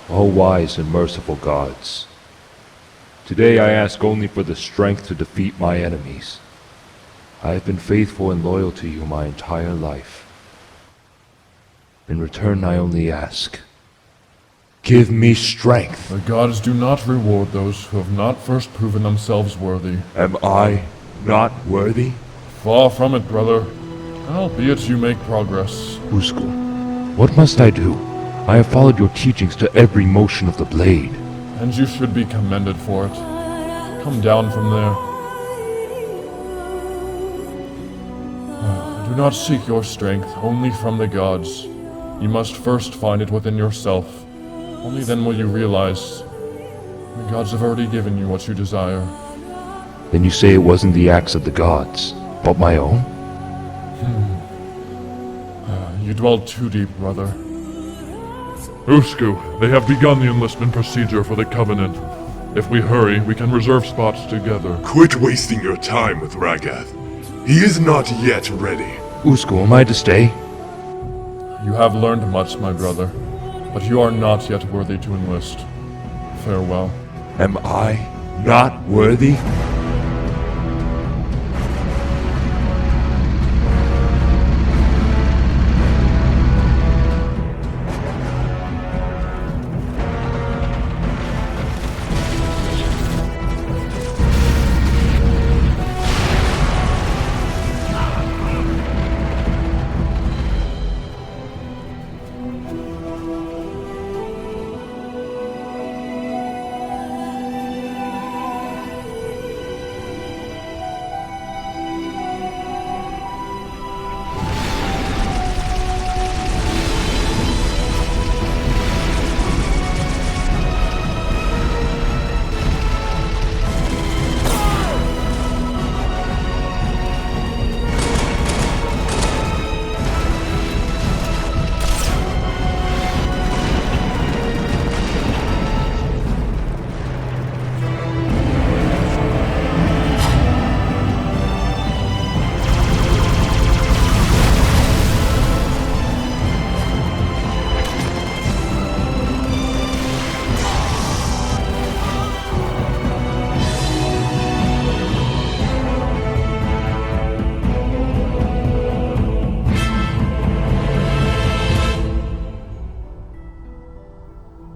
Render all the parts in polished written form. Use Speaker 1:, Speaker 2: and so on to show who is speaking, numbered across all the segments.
Speaker 1: O wise and merciful gods, today I ask only for the strength to defeat my enemies. I have been faithful and loyal to you my entire life. In return, I only ask, give me strength.
Speaker 2: The gods do not reward those who have not first proven themselves worthy.
Speaker 1: Am I not worthy?
Speaker 2: Far from it, brother. Albeit you make progress.
Speaker 1: Usku, what must I do? I have followed your teachings to every motion of the blade.
Speaker 2: And you should be commended for it. Come down from there. Do not seek your strength only from the gods. You must first find it within yourself. Only then will you realize the gods have already given you what you desire.
Speaker 1: Then you say it wasn't the acts of the gods, but my own?
Speaker 2: You dwell too deep, brother.
Speaker 3: Usku, they have begun the enlistment procedure for the Covenant. If we hurry, we can reserve spots together.
Speaker 4: Quit wasting your time with Rahgath. He is not yet ready.
Speaker 1: Usku, am I to stay?
Speaker 2: You have learned much, my brother, but you are not yet worthy to enlist. Farewell.
Speaker 1: Am I not worthy?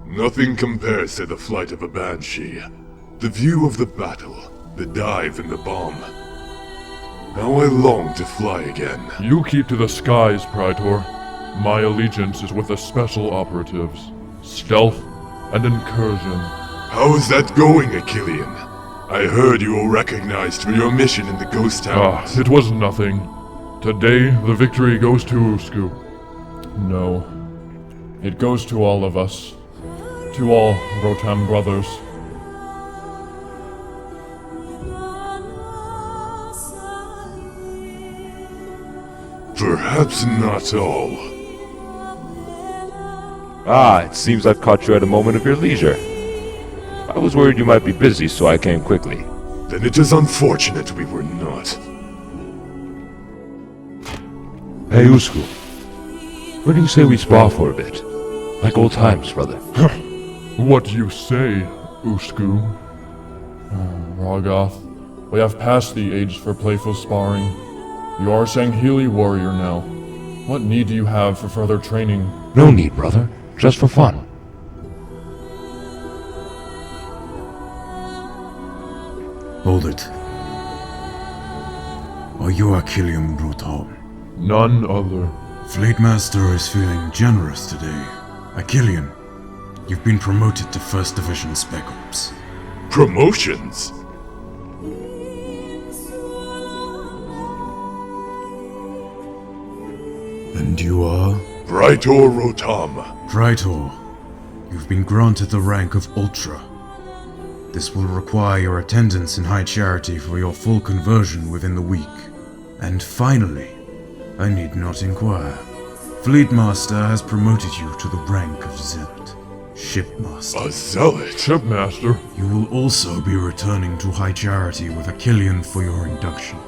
Speaker 4: Nothing compares to the flight of a banshee. The view of the battle, the dive and the bomb. Now I long to fly again.
Speaker 3: You keep to the skies, Praetor. My allegiance is with the special operatives. Stealth and incursion.
Speaker 4: How is that going, Achillean? I heard you were recognized for your mission in the ghost towns.
Speaker 3: It was nothing. Today, the victory goes to Usku.
Speaker 2: No. It goes to all of us. To all Rotan brothers.
Speaker 4: Perhaps not all.
Speaker 1: It seems I've caught you at a moment of your leisure. I was worried you might be busy, so I came quickly.
Speaker 4: Then it is unfortunate we were not.
Speaker 1: Hey, Usku. Where do you say we spar for a bit? Like old times, brother.
Speaker 3: What you say, Usku?
Speaker 2: Rahgath, we have passed the age for playful sparring. You are a Sangheili warrior now. What need do you have for further training?
Speaker 1: No need, brother. Just for fun.
Speaker 5: Hold it. Are you Achillean Brutal?
Speaker 3: None other.
Speaker 5: Fleetmaster is feeling generous today. Achillean, you've been promoted to 1st Division Spec Ops.
Speaker 4: Promotions?
Speaker 5: And you are?
Speaker 4: Praetor Rotam.
Speaker 5: Praetor, you've been granted the rank of Ultra. This will require your attendance in High Charity for your full conversion within the week. And finally, I need not inquire. Fleetmaster has promoted you to the rank of Zealot, Shipmaster.
Speaker 4: A zealot?
Speaker 3: Shipmaster.
Speaker 5: You will also be returning to High Charity with Achillean for your induction.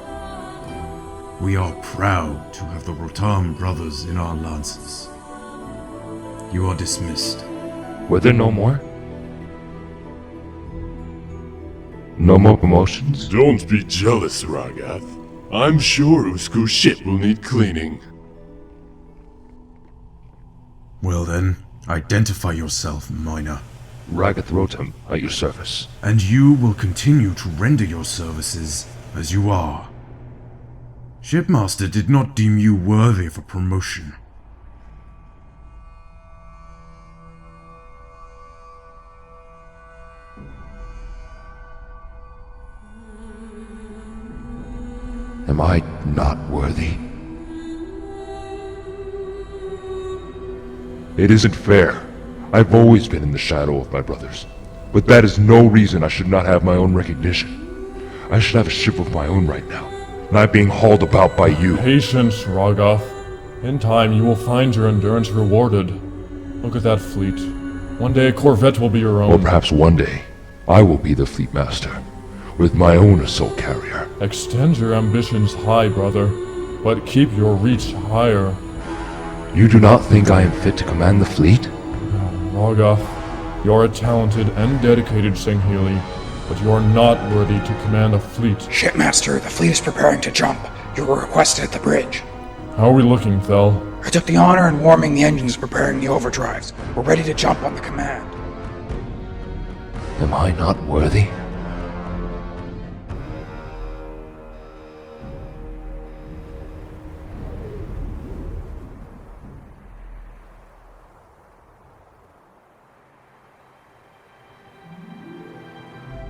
Speaker 5: We are proud to have the Rotam brothers in our lances. You are dismissed.
Speaker 1: Were there no more? No more promotions?
Speaker 4: Don't be jealous, Rahgath. I'm sure Usku's ship will need cleaning.
Speaker 5: Well then, identify yourself, miner.
Speaker 1: Rahgath Rotem, at your service.
Speaker 5: And you will continue to render your services as you are. Shipmaster did not deem you worthy of a promotion.
Speaker 1: Am I not worthy? It isn't fair. I've always been in the shadow of my brothers. But that is no reason I should not have my own recognition. I should have a ship of my own right now, not being hauled about by you.
Speaker 2: Patience, Rahgath. In time, you will find your endurance rewarded. Look at that fleet. One day a corvette will be your
Speaker 1: Or
Speaker 2: own.
Speaker 1: perhaps one day, I will be the fleet master, with my own assault carrier.
Speaker 2: Extend your ambitions high, brother, but keep your reach higher.
Speaker 1: You do not think I am fit to command the fleet?
Speaker 2: Rahgath, you're a talented and dedicated Sangheili, but you're not worthy to command a fleet.
Speaker 6: Shipmaster, the fleet is preparing to jump. You were requested at the bridge.
Speaker 2: How are we looking, Thel?
Speaker 6: I took the honor in warming the engines, preparing the overdrives. We're ready to jump on the command.
Speaker 1: Am I not worthy?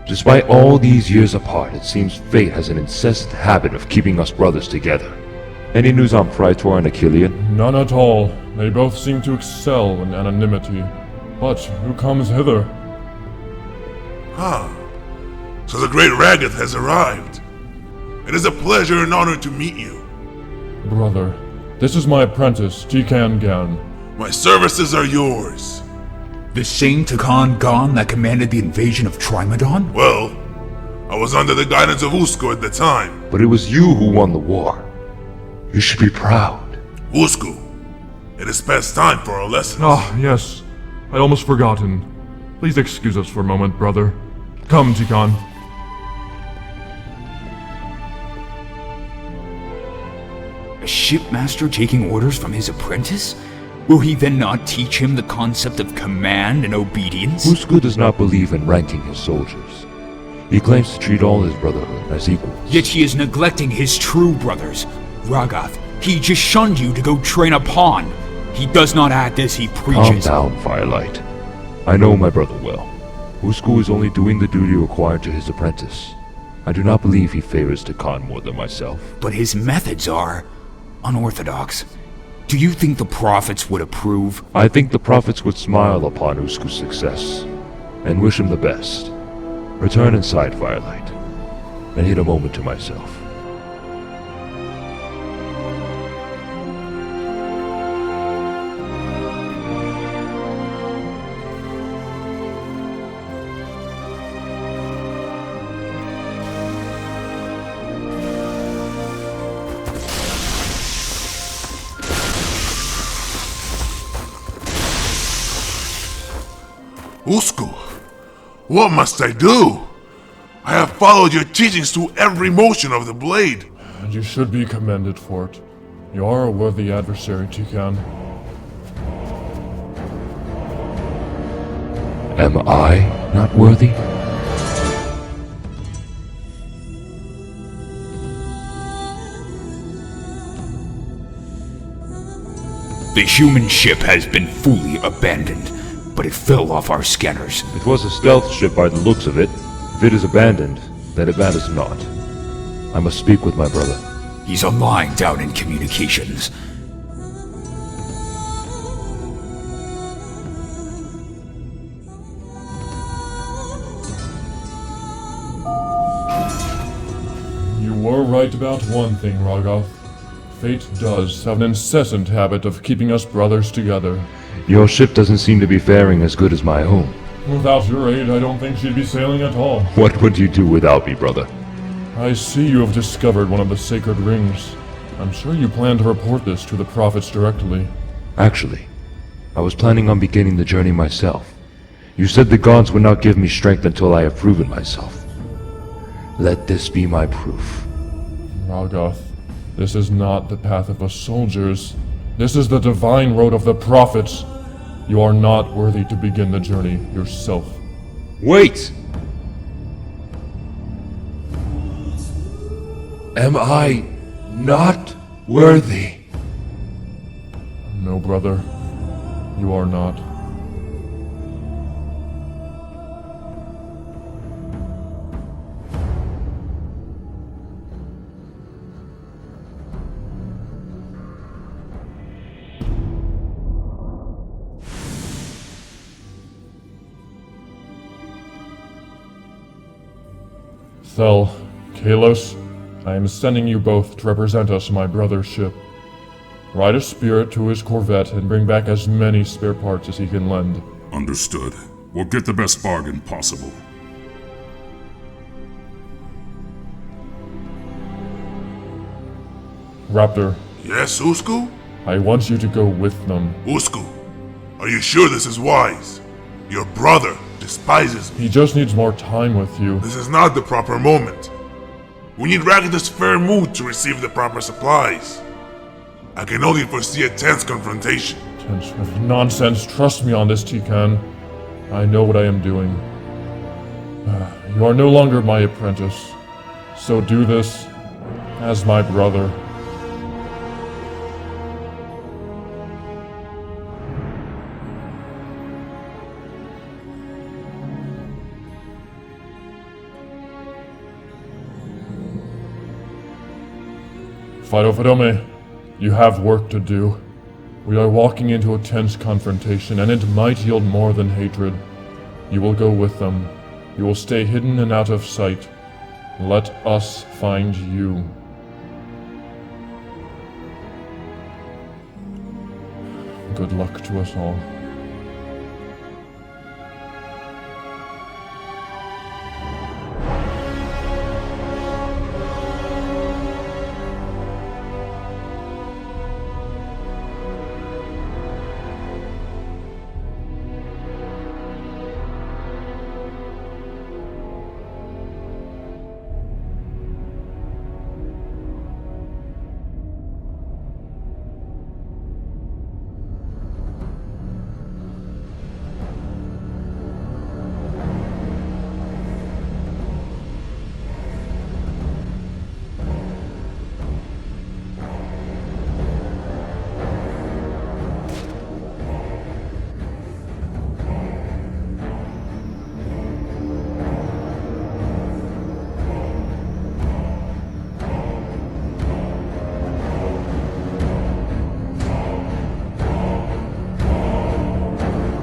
Speaker 1: Despite all these years apart, it seems fate has an incessant habit of keeping us brothers together. Any news on Praetor and Achillean?
Speaker 2: None at all. They both seem to excel in anonymity. But who comes hither?
Speaker 7: Ah, so the great Rahgath has arrived. It is a pleasure and honor to meet you.
Speaker 2: Brother, this is my apprentice, Tikan Gan.
Speaker 7: My services are yours.
Speaker 8: The same Tikan Gan that commanded the invasion of Trimedon?
Speaker 7: Well, I was under the guidance of Usku at the time.
Speaker 1: But it was you who won the war. You should be proud.
Speaker 7: Usku, it is past time for our lessons.
Speaker 3: Ah, yes. I'd almost forgotten. Please excuse us for a moment, brother. Come, Tikan.
Speaker 8: A shipmaster taking orders from his apprentice? Will he then not teach him the concept of command and obedience?
Speaker 1: Usku does not believe in ranking his soldiers. He claims to treat all his brotherhood as equals.
Speaker 8: Yet he is neglecting his true brothers. Rahgath, he just shunned you to go train a pawn. He does not add this, he
Speaker 1: Calm
Speaker 8: preaches.
Speaker 1: down, Firelight. I know my brother well. Usku is only doing the duty required to his apprentice. I do not believe he favors Tikan more than myself.
Speaker 8: But his methods are unorthodox. Do you think the prophets would approve?
Speaker 1: I think the prophets would smile upon Usku's success, and wish him the best. Return inside, Firelight. I need a moment to myself.
Speaker 7: Usku, what must I do? I have followed your teachings through every motion of the blade.
Speaker 2: And you should be commended for it. You are a worthy adversary, Tikan.
Speaker 1: Am I not worthy?
Speaker 8: The human ship has been fully abandoned, but it fell off our scanners.
Speaker 1: It was a stealth ship by the looks of it. If it is abandoned, then it matters not. I must speak with my brother.
Speaker 8: He's lying down in communications.
Speaker 2: You were right about one thing, Rahgath. Fate does have an incessant habit of keeping us brothers together.
Speaker 1: Your ship doesn't seem to be faring as good as my own.
Speaker 2: Without your aid, I don't think she'd be sailing at all.
Speaker 1: What would you do without me, brother?
Speaker 2: I see you have discovered one of the sacred rings. I'm sure you plan to report this to the prophets directly.
Speaker 1: Actually, I was planning on beginning the journey myself. You said the gods would not give me strength until I have proven myself. Let this be my proof.
Speaker 2: Rahgath, this is not the path of the soldiers. This is the divine road of the prophets. You are not worthy to begin the journey yourself.
Speaker 1: Wait! Am I not worthy?
Speaker 2: No, brother. You are not. Thel, Kalos, I am sending you both to represent us, my brother's ship. Ride a spirit to his corvette and bring back as many spare parts as he can lend.
Speaker 9: Understood. We'll get the best bargain possible.
Speaker 2: Raptor,
Speaker 7: Yes, Usku?
Speaker 2: I want you to go with them.
Speaker 7: Usku, are you sure this is wise? Your brother despises me.
Speaker 2: He just needs more time with you.
Speaker 7: This is not the proper moment. We need Rahgath's fair mood to receive the proper supplies. I can only foresee a tense confrontation.
Speaker 2: Tense nonsense. Trust me on this, Tikan. I know what I am doing. You are no longer my apprentice. So do this as my brother. Phytophidome, you have work to do. We are walking into a tense confrontation, and it might yield more than hatred. You will go with them. You will stay hidden and out of sight. Let us find you. Good luck to us all.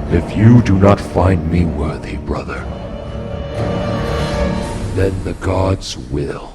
Speaker 1: If you do not find me worthy, brother, then the gods will.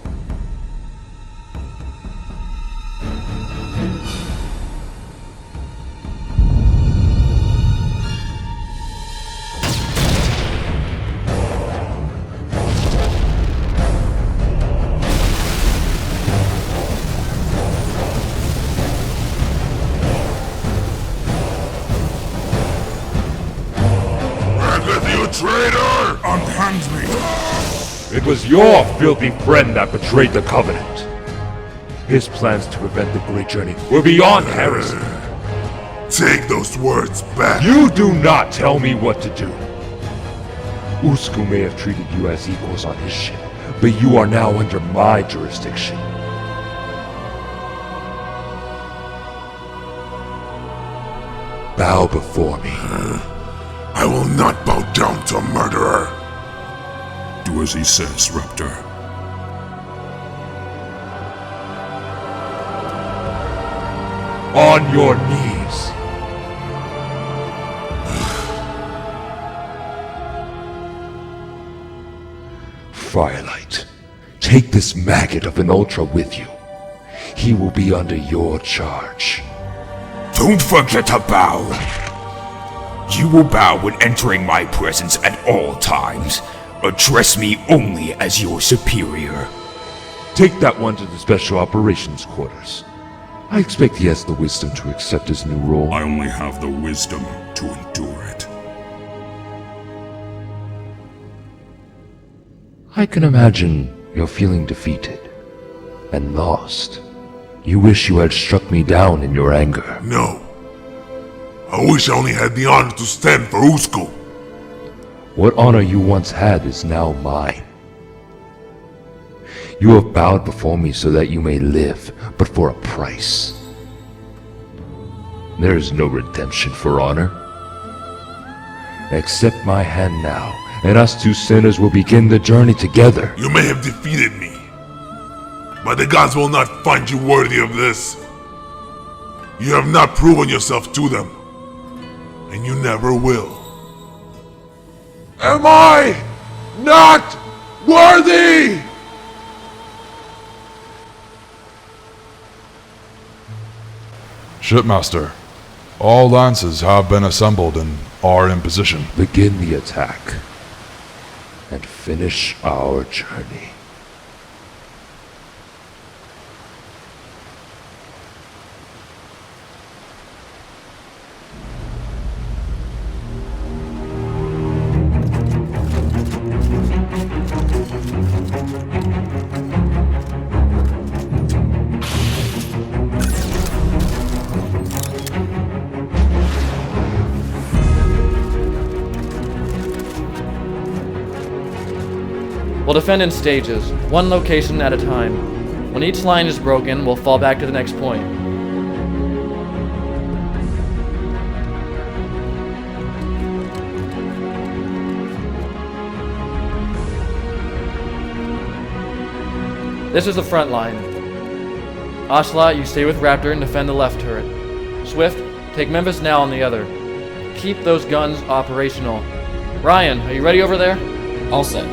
Speaker 7: Traitor!
Speaker 9: Unhand me!
Speaker 1: It was your filthy friend that betrayed the Covenant. His plans to prevent the Great Journey were beyond heresy.
Speaker 7: Take those words back.
Speaker 1: You do not tell me what to do. Usku may have treated you as equals on his ship, but you are now under my jurisdiction. Bow before me.
Speaker 7: I will not bow down to a murderer.
Speaker 9: Do as he says, Raptor.
Speaker 1: On your knees. Firelight, take this maggot of an Ultra with you. He will be under your charge.
Speaker 8: Don't forget to bow. You will bow when entering my presence at all times. Address me only as your superior.
Speaker 1: Take that one to the Special Operations Quarters. I expect he has the wisdom to accept his new role.
Speaker 9: I only have the wisdom to endure it.
Speaker 1: I can imagine you're feeling defeated and lost. You wish you had struck me down in your anger.
Speaker 7: No. I wish I only had the honor to stand for Usku.
Speaker 1: What honor you once had is now mine. You have bowed before me so that you may live, but for a price. There is no redemption for honor. Accept my hand now, and us two sinners will begin the journey together.
Speaker 7: You may have defeated me, but the gods will not find you worthy of this. You have not proven yourself to them, and you never will.
Speaker 4: Am I not worthy?
Speaker 10: Shipmaster, all lances have been assembled and are in position.
Speaker 1: Begin the attack and finish our journey.
Speaker 11: We'll defend in stages, one location at a time. When each line is broken, we'll fall back to the next point. This is the front line. Ocelot, you stay with Raptor and defend the left turret. Swift, take Memphis now on the other. Keep those guns operational. Ryan, are you ready over there?
Speaker 12: All set.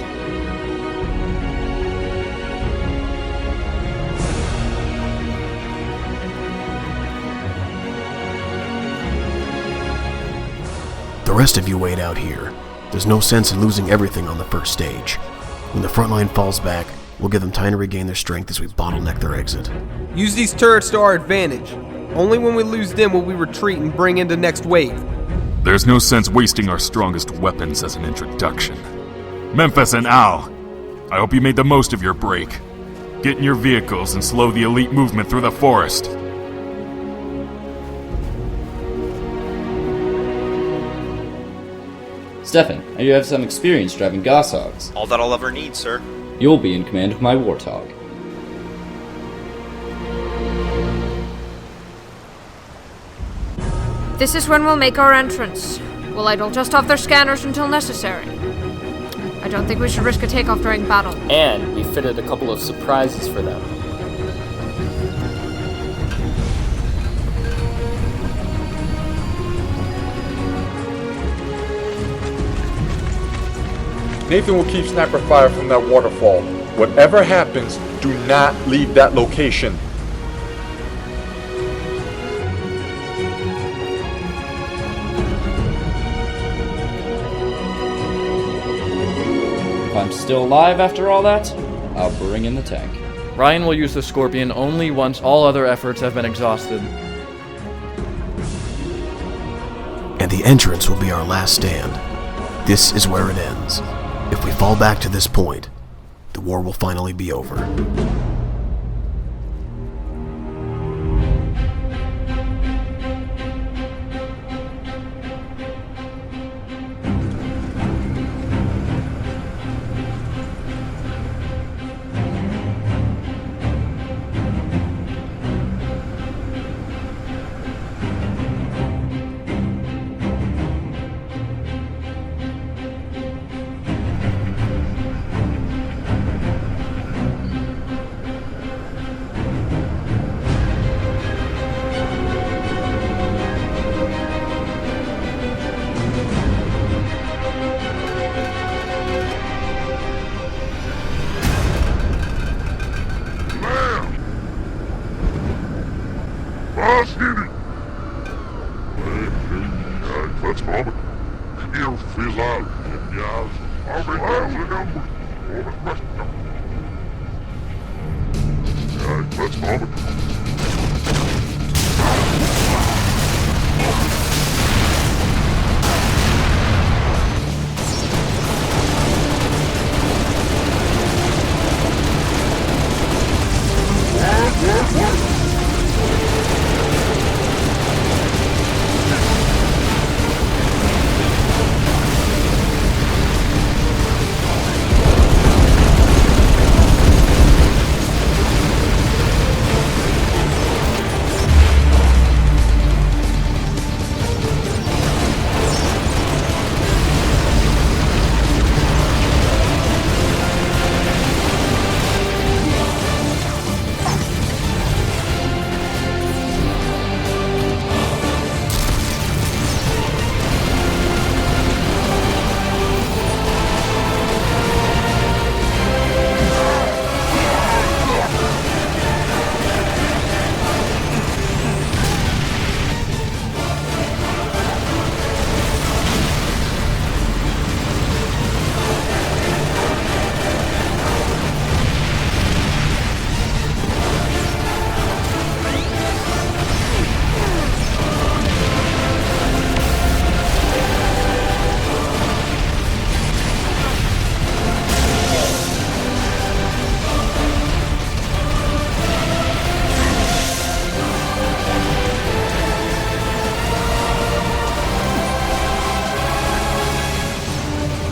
Speaker 13: The rest of you wait out here. There's no sense in losing everything on the first stage. When the front line falls back, we'll give them time to regain their strength as we bottleneck their exit.
Speaker 14: Use these turrets to our advantage. Only when we lose them will we retreat and bring in the next wave.
Speaker 15: There's no sense wasting our strongest weapons as an introduction. Memphis and Al, I hope you made the most of your break. Get in your vehicles and slow the elite movement through the forest.
Speaker 12: Stefan, you have some experience driving goshawks.
Speaker 16: All that I'll ever need, sir.
Speaker 12: You'll be in command of my warthog.
Speaker 17: This is when we'll make our entrance. We'll idle just off their scanners until necessary. I don't think we should risk a takeoff during battle.
Speaker 18: And we fitted a couple of surprises for them.
Speaker 19: Nathan will keep sniper fire from that waterfall. Whatever happens, do not leave that location.
Speaker 12: If I'm still alive after all that, I'll bring in the tank.
Speaker 11: Ryan will use the Scorpion only once all other efforts have been exhausted.
Speaker 13: And the entrance will be our last stand. This is where it ends. If we fall back to this point, the war will finally be over.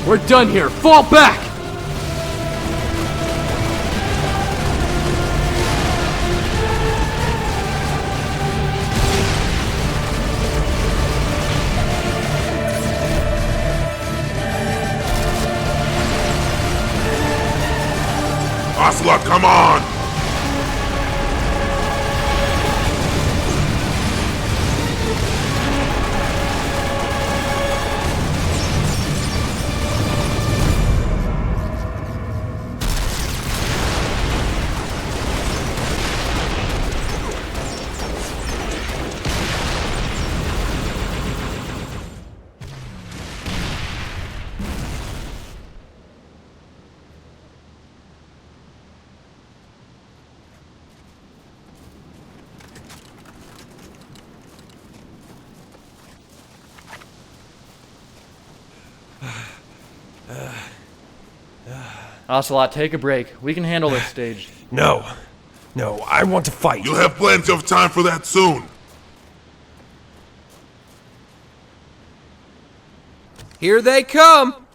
Speaker 16: We're done here! Fall back!
Speaker 7: Ocelot, come on!
Speaker 11: Ocelot, take a break. We can handle this stage.
Speaker 8: No. No, I want to fight.
Speaker 7: You'll have plenty of time for that soon.
Speaker 14: Here they come!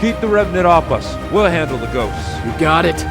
Speaker 20: Keep the Revenant off us. We'll handle the ghosts.
Speaker 16: You got it.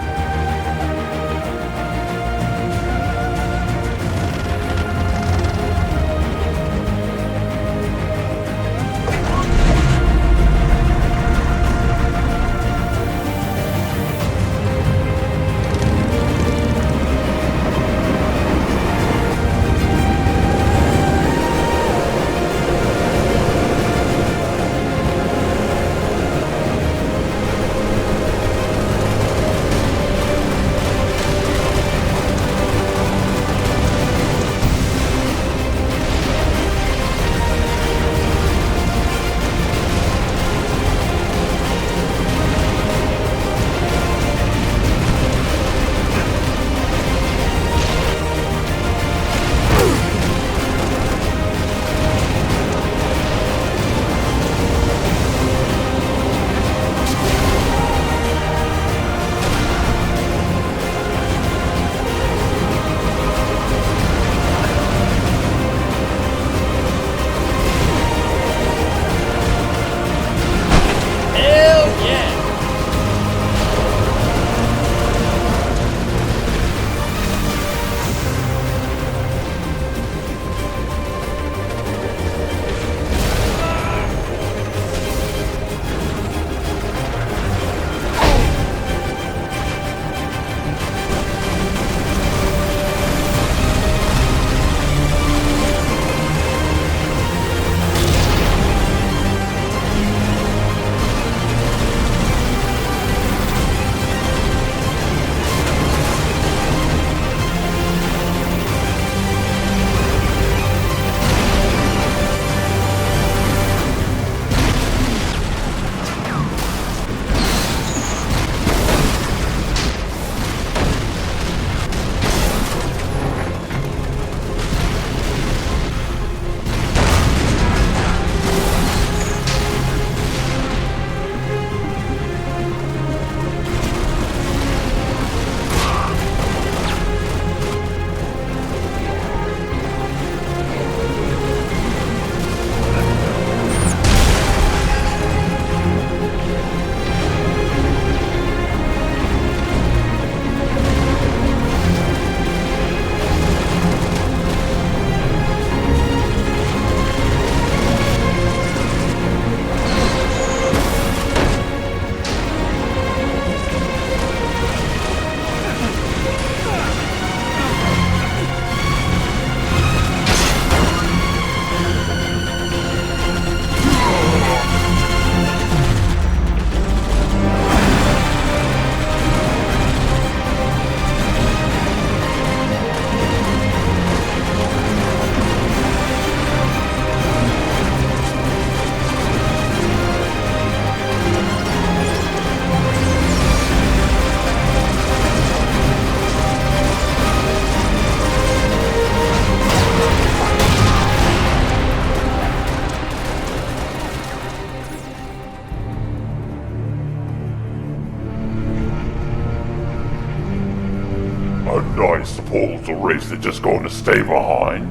Speaker 3: a nice pull to race they're just going to stay behind.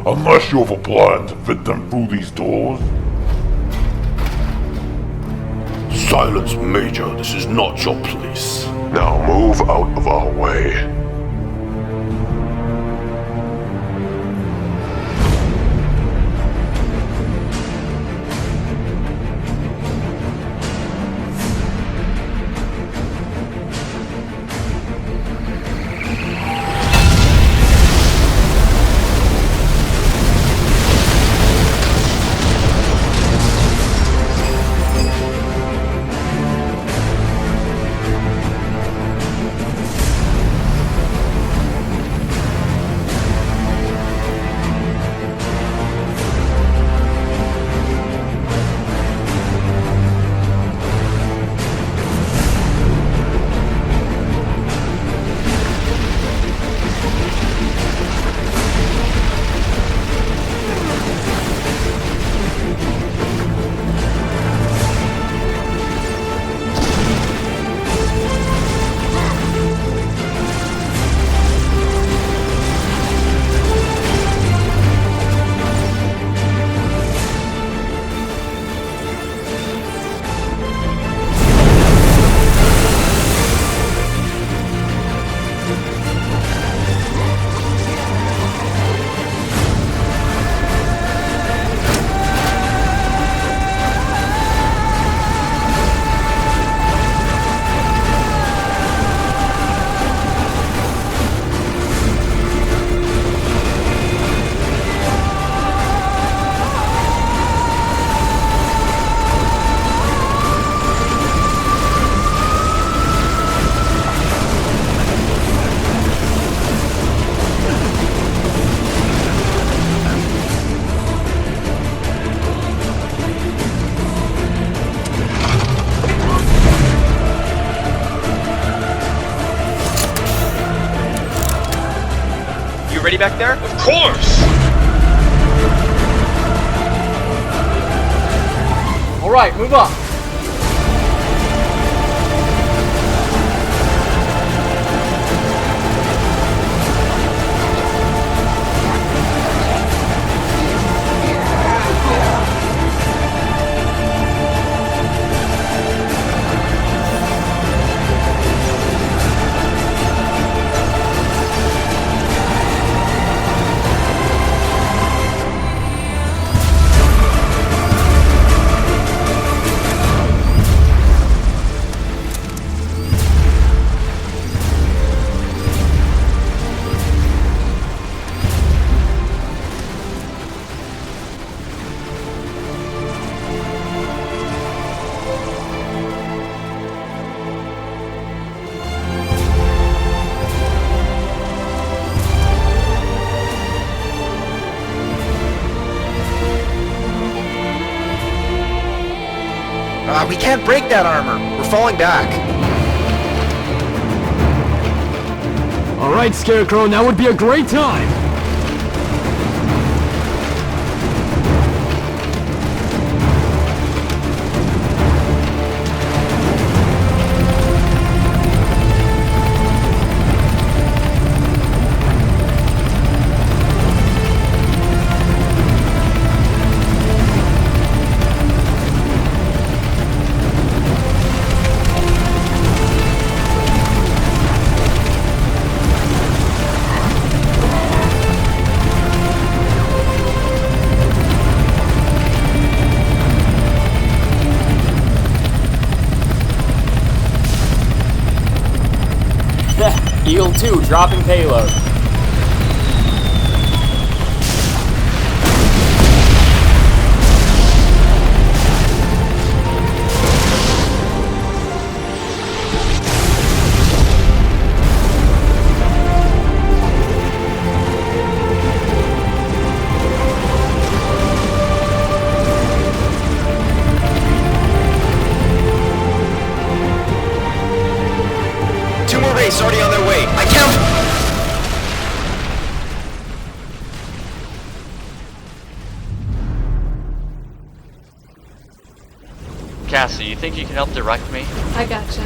Speaker 3: Unless you have a plan to fit them through these doors.
Speaker 8: Silence, Major. This is not your place.
Speaker 4: Now move out of our way.
Speaker 14: You ready back there?
Speaker 8: Of course!
Speaker 11: Alright, move up.
Speaker 14: We can't break that armor. We're falling back.
Speaker 16: Alright, Scarecrow, now would be a great time!
Speaker 18: Eagle 2, dropping payload.
Speaker 14: Two more rays already on their way. I count.
Speaker 21: Cassie, you think you can help direct me?
Speaker 17: I gotcha.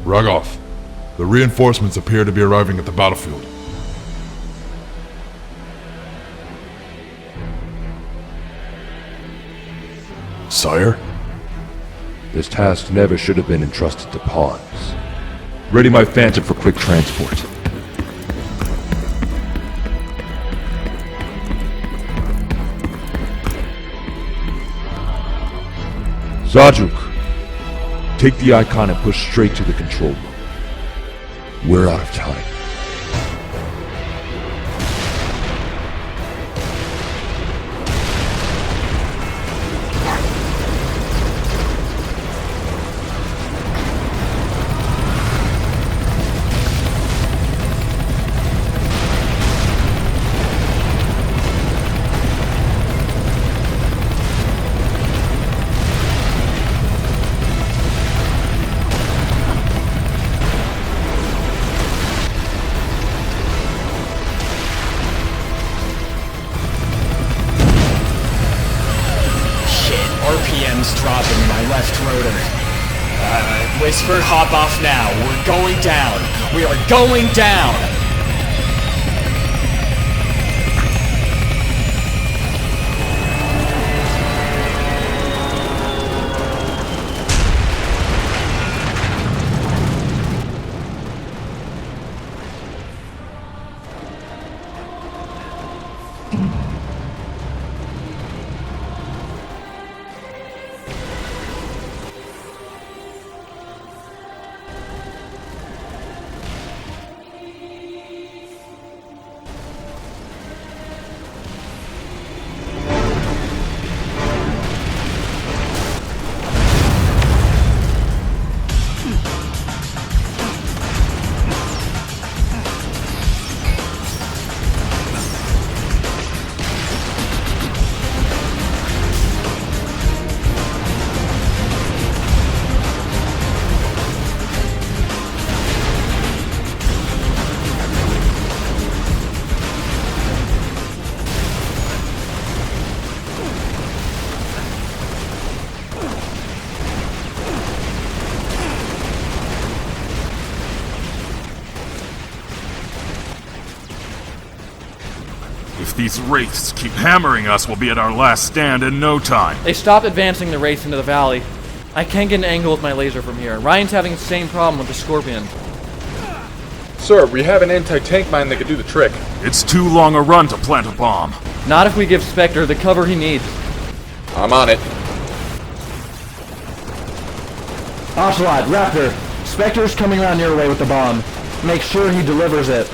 Speaker 10: Rahgath, the reinforcements appear to be arriving at the battlefield. Sire?
Speaker 1: This task never should have been entrusted to pawns. Ready my Phantom for quick transport. Zajuk, take the icon and push straight to the control room. We're out of time.
Speaker 16: RPM's dropping in my left rotor. Whisper, hop off now. We're going down. We are going down!
Speaker 15: If these wraiths keep hammering us, we'll be at our last stand in no time.
Speaker 11: They stopped advancing the wraiths into the valley. I can't get an angle with my laser from here. Ryan's having the same problem with the Scorpion.
Speaker 19: Sir, we have an anti-tank mine that could do the trick.
Speaker 15: It's too long a run to plant a bomb.
Speaker 11: Not if we give Spectre the cover he needs.
Speaker 19: I'm on it.
Speaker 5: Ocelot, Raptor, Spectre's coming around your way with the bomb. Make sure he delivers it.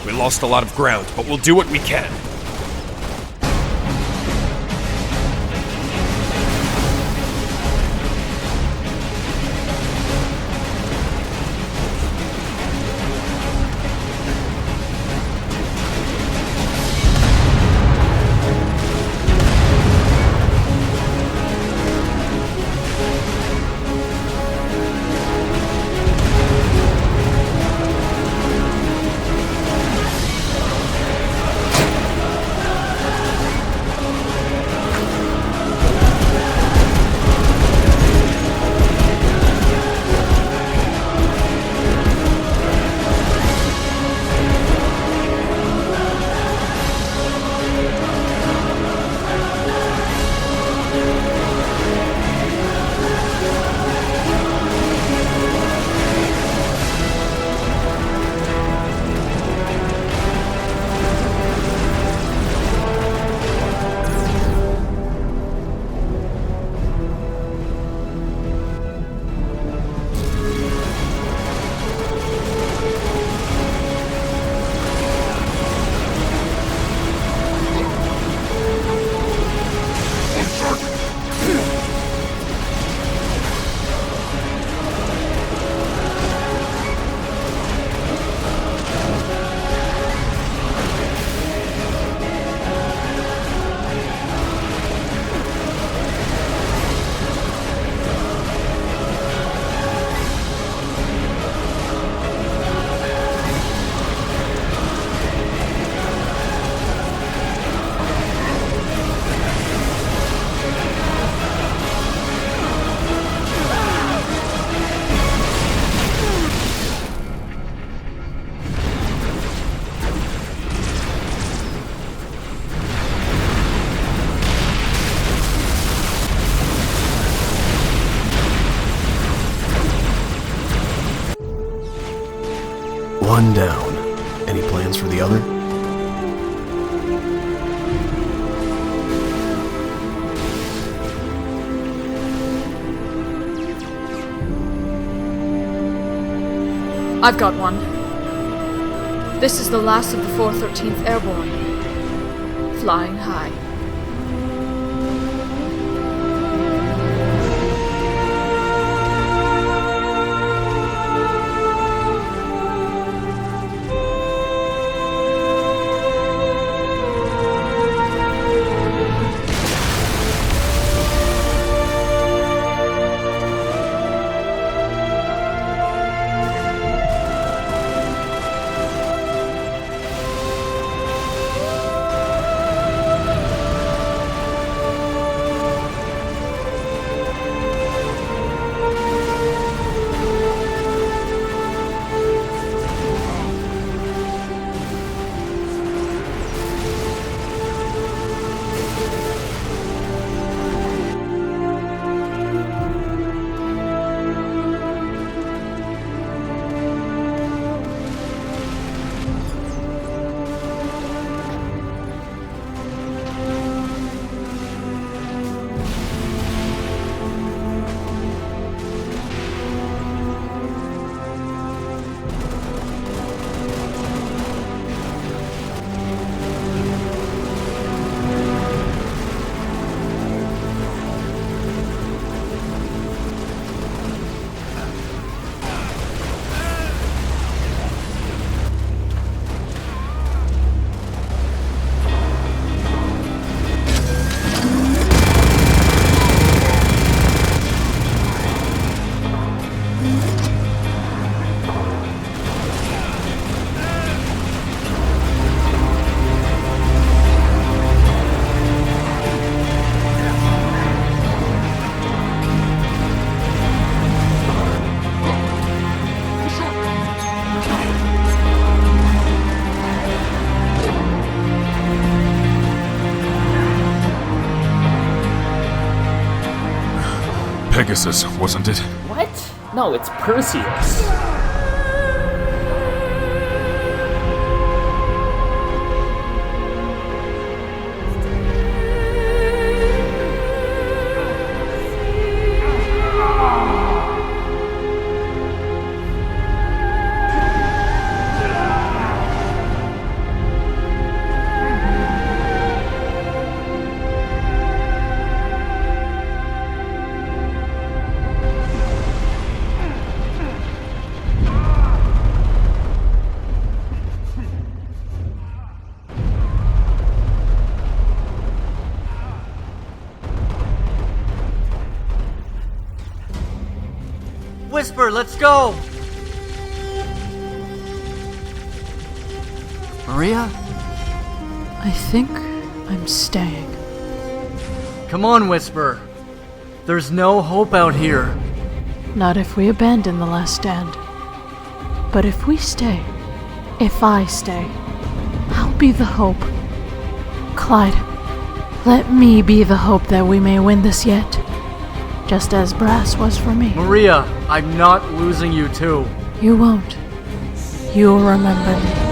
Speaker 22: We lost a lot of ground, but we'll do what we can.
Speaker 13: One down. Any plans for the other?
Speaker 17: I've got one. This is the last of the 413th Airborne. Flying high.
Speaker 15: Pegasus, wasn't it?
Speaker 12: What? No, it's Perseus.
Speaker 2: Whisper, let's go! Maria?
Speaker 6: I think I'm staying.
Speaker 2: Come on, Whisper. There's no hope out here.
Speaker 6: Not if we abandon the last stand. But if we stay, if I stay, I'll be the hope. Clyde, let me be the hope that we may win this yet. Just as Brass was for me.
Speaker 2: Maria, I'm not losing you too.
Speaker 6: You won't. You'll remember me.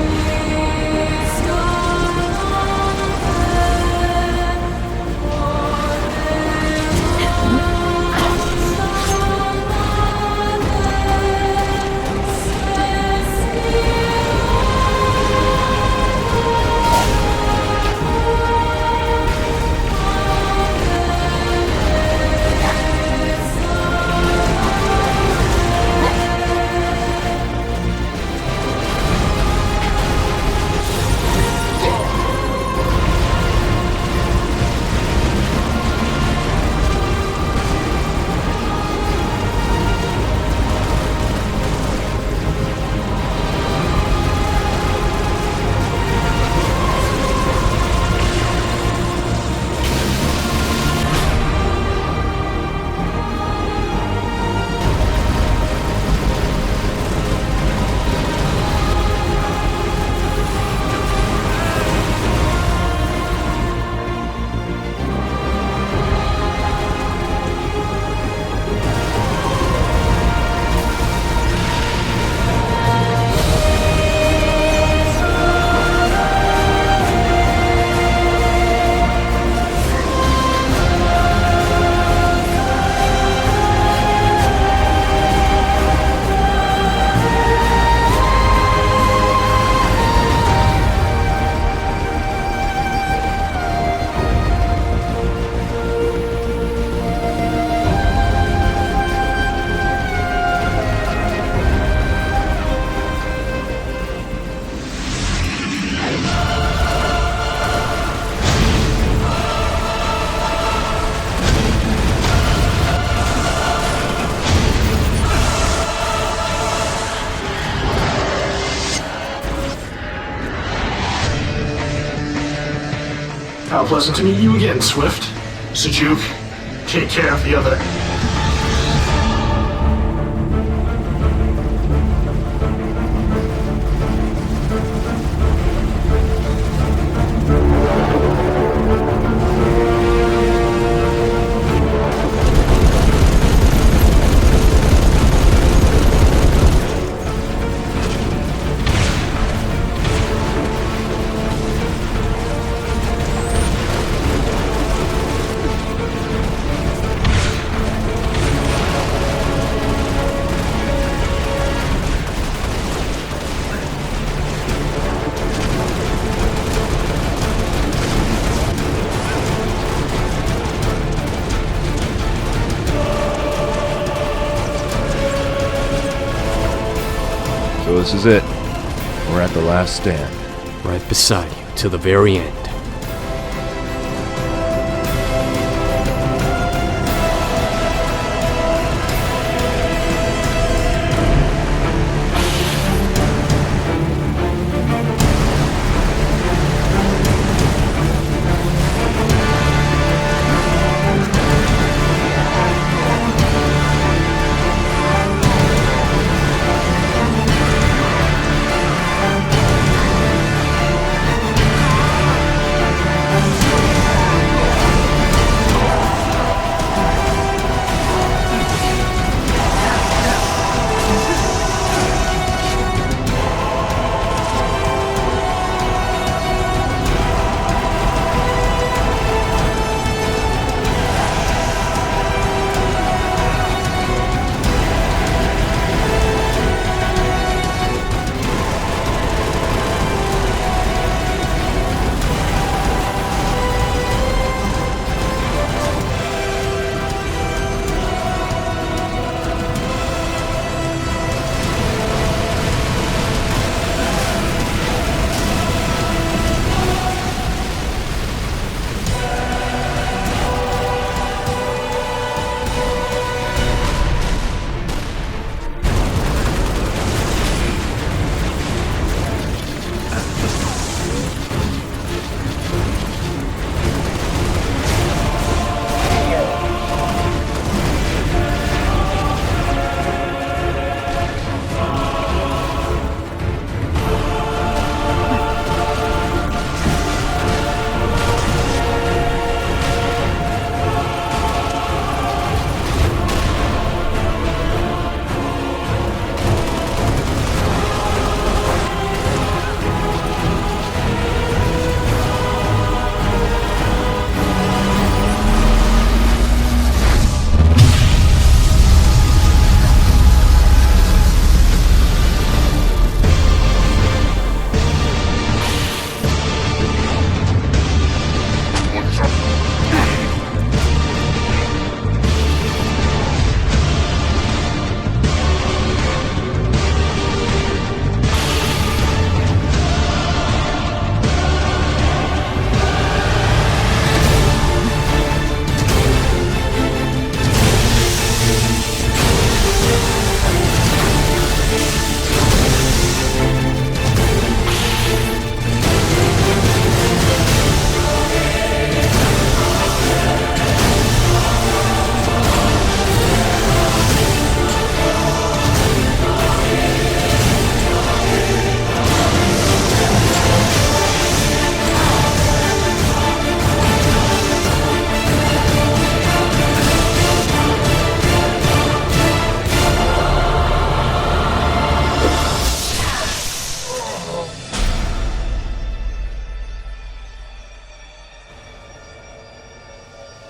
Speaker 7: How pleasant to meet you again, Swift. Sajuk, take care of the other.
Speaker 1: So this is it. We're at the last stand.
Speaker 9: Right beside you till the very end.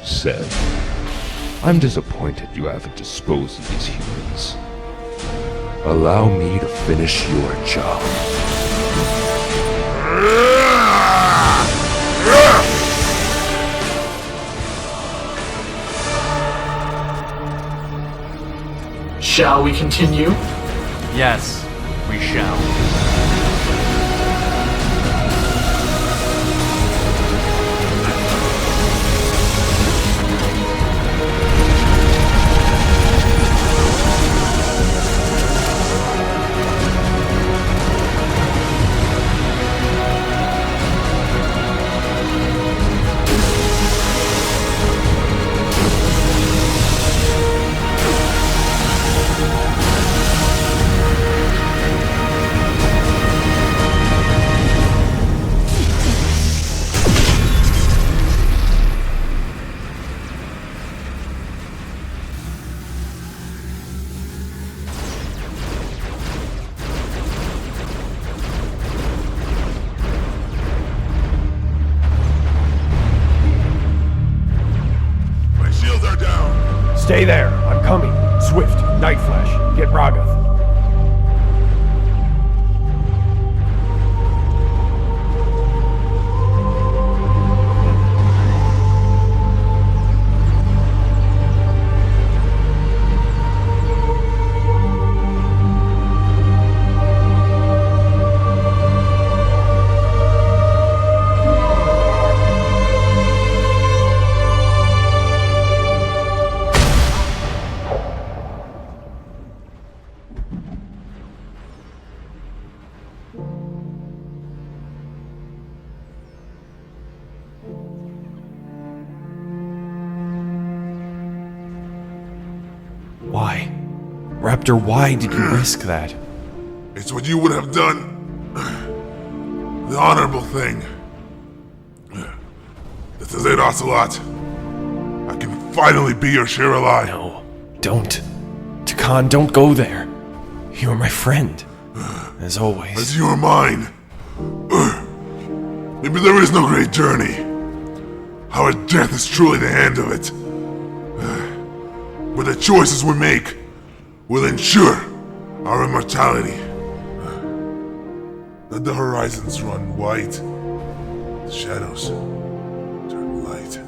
Speaker 1: Said, I'm disappointed you haven't disposed of these humans. Allow me to finish your job.
Speaker 7: Shall we continue?
Speaker 2: Yes, we shall.
Speaker 3: Stay there. I'm coming. Swift, Night Flash, get Rahgath.
Speaker 20: Why? Raptor, why did you risk that?
Speaker 4: It's what you would have done. The honorable thing. This is it, Ocelot. I can finally be your Shiralai.
Speaker 20: No, don't. Takan, don't go there. You are my friend. As always.
Speaker 4: As you are mine. Maybe there is no great journey. Our death is truly the end of it. But the choices we make will ensure our immortality. Let the horizons run white, the shadows turn light.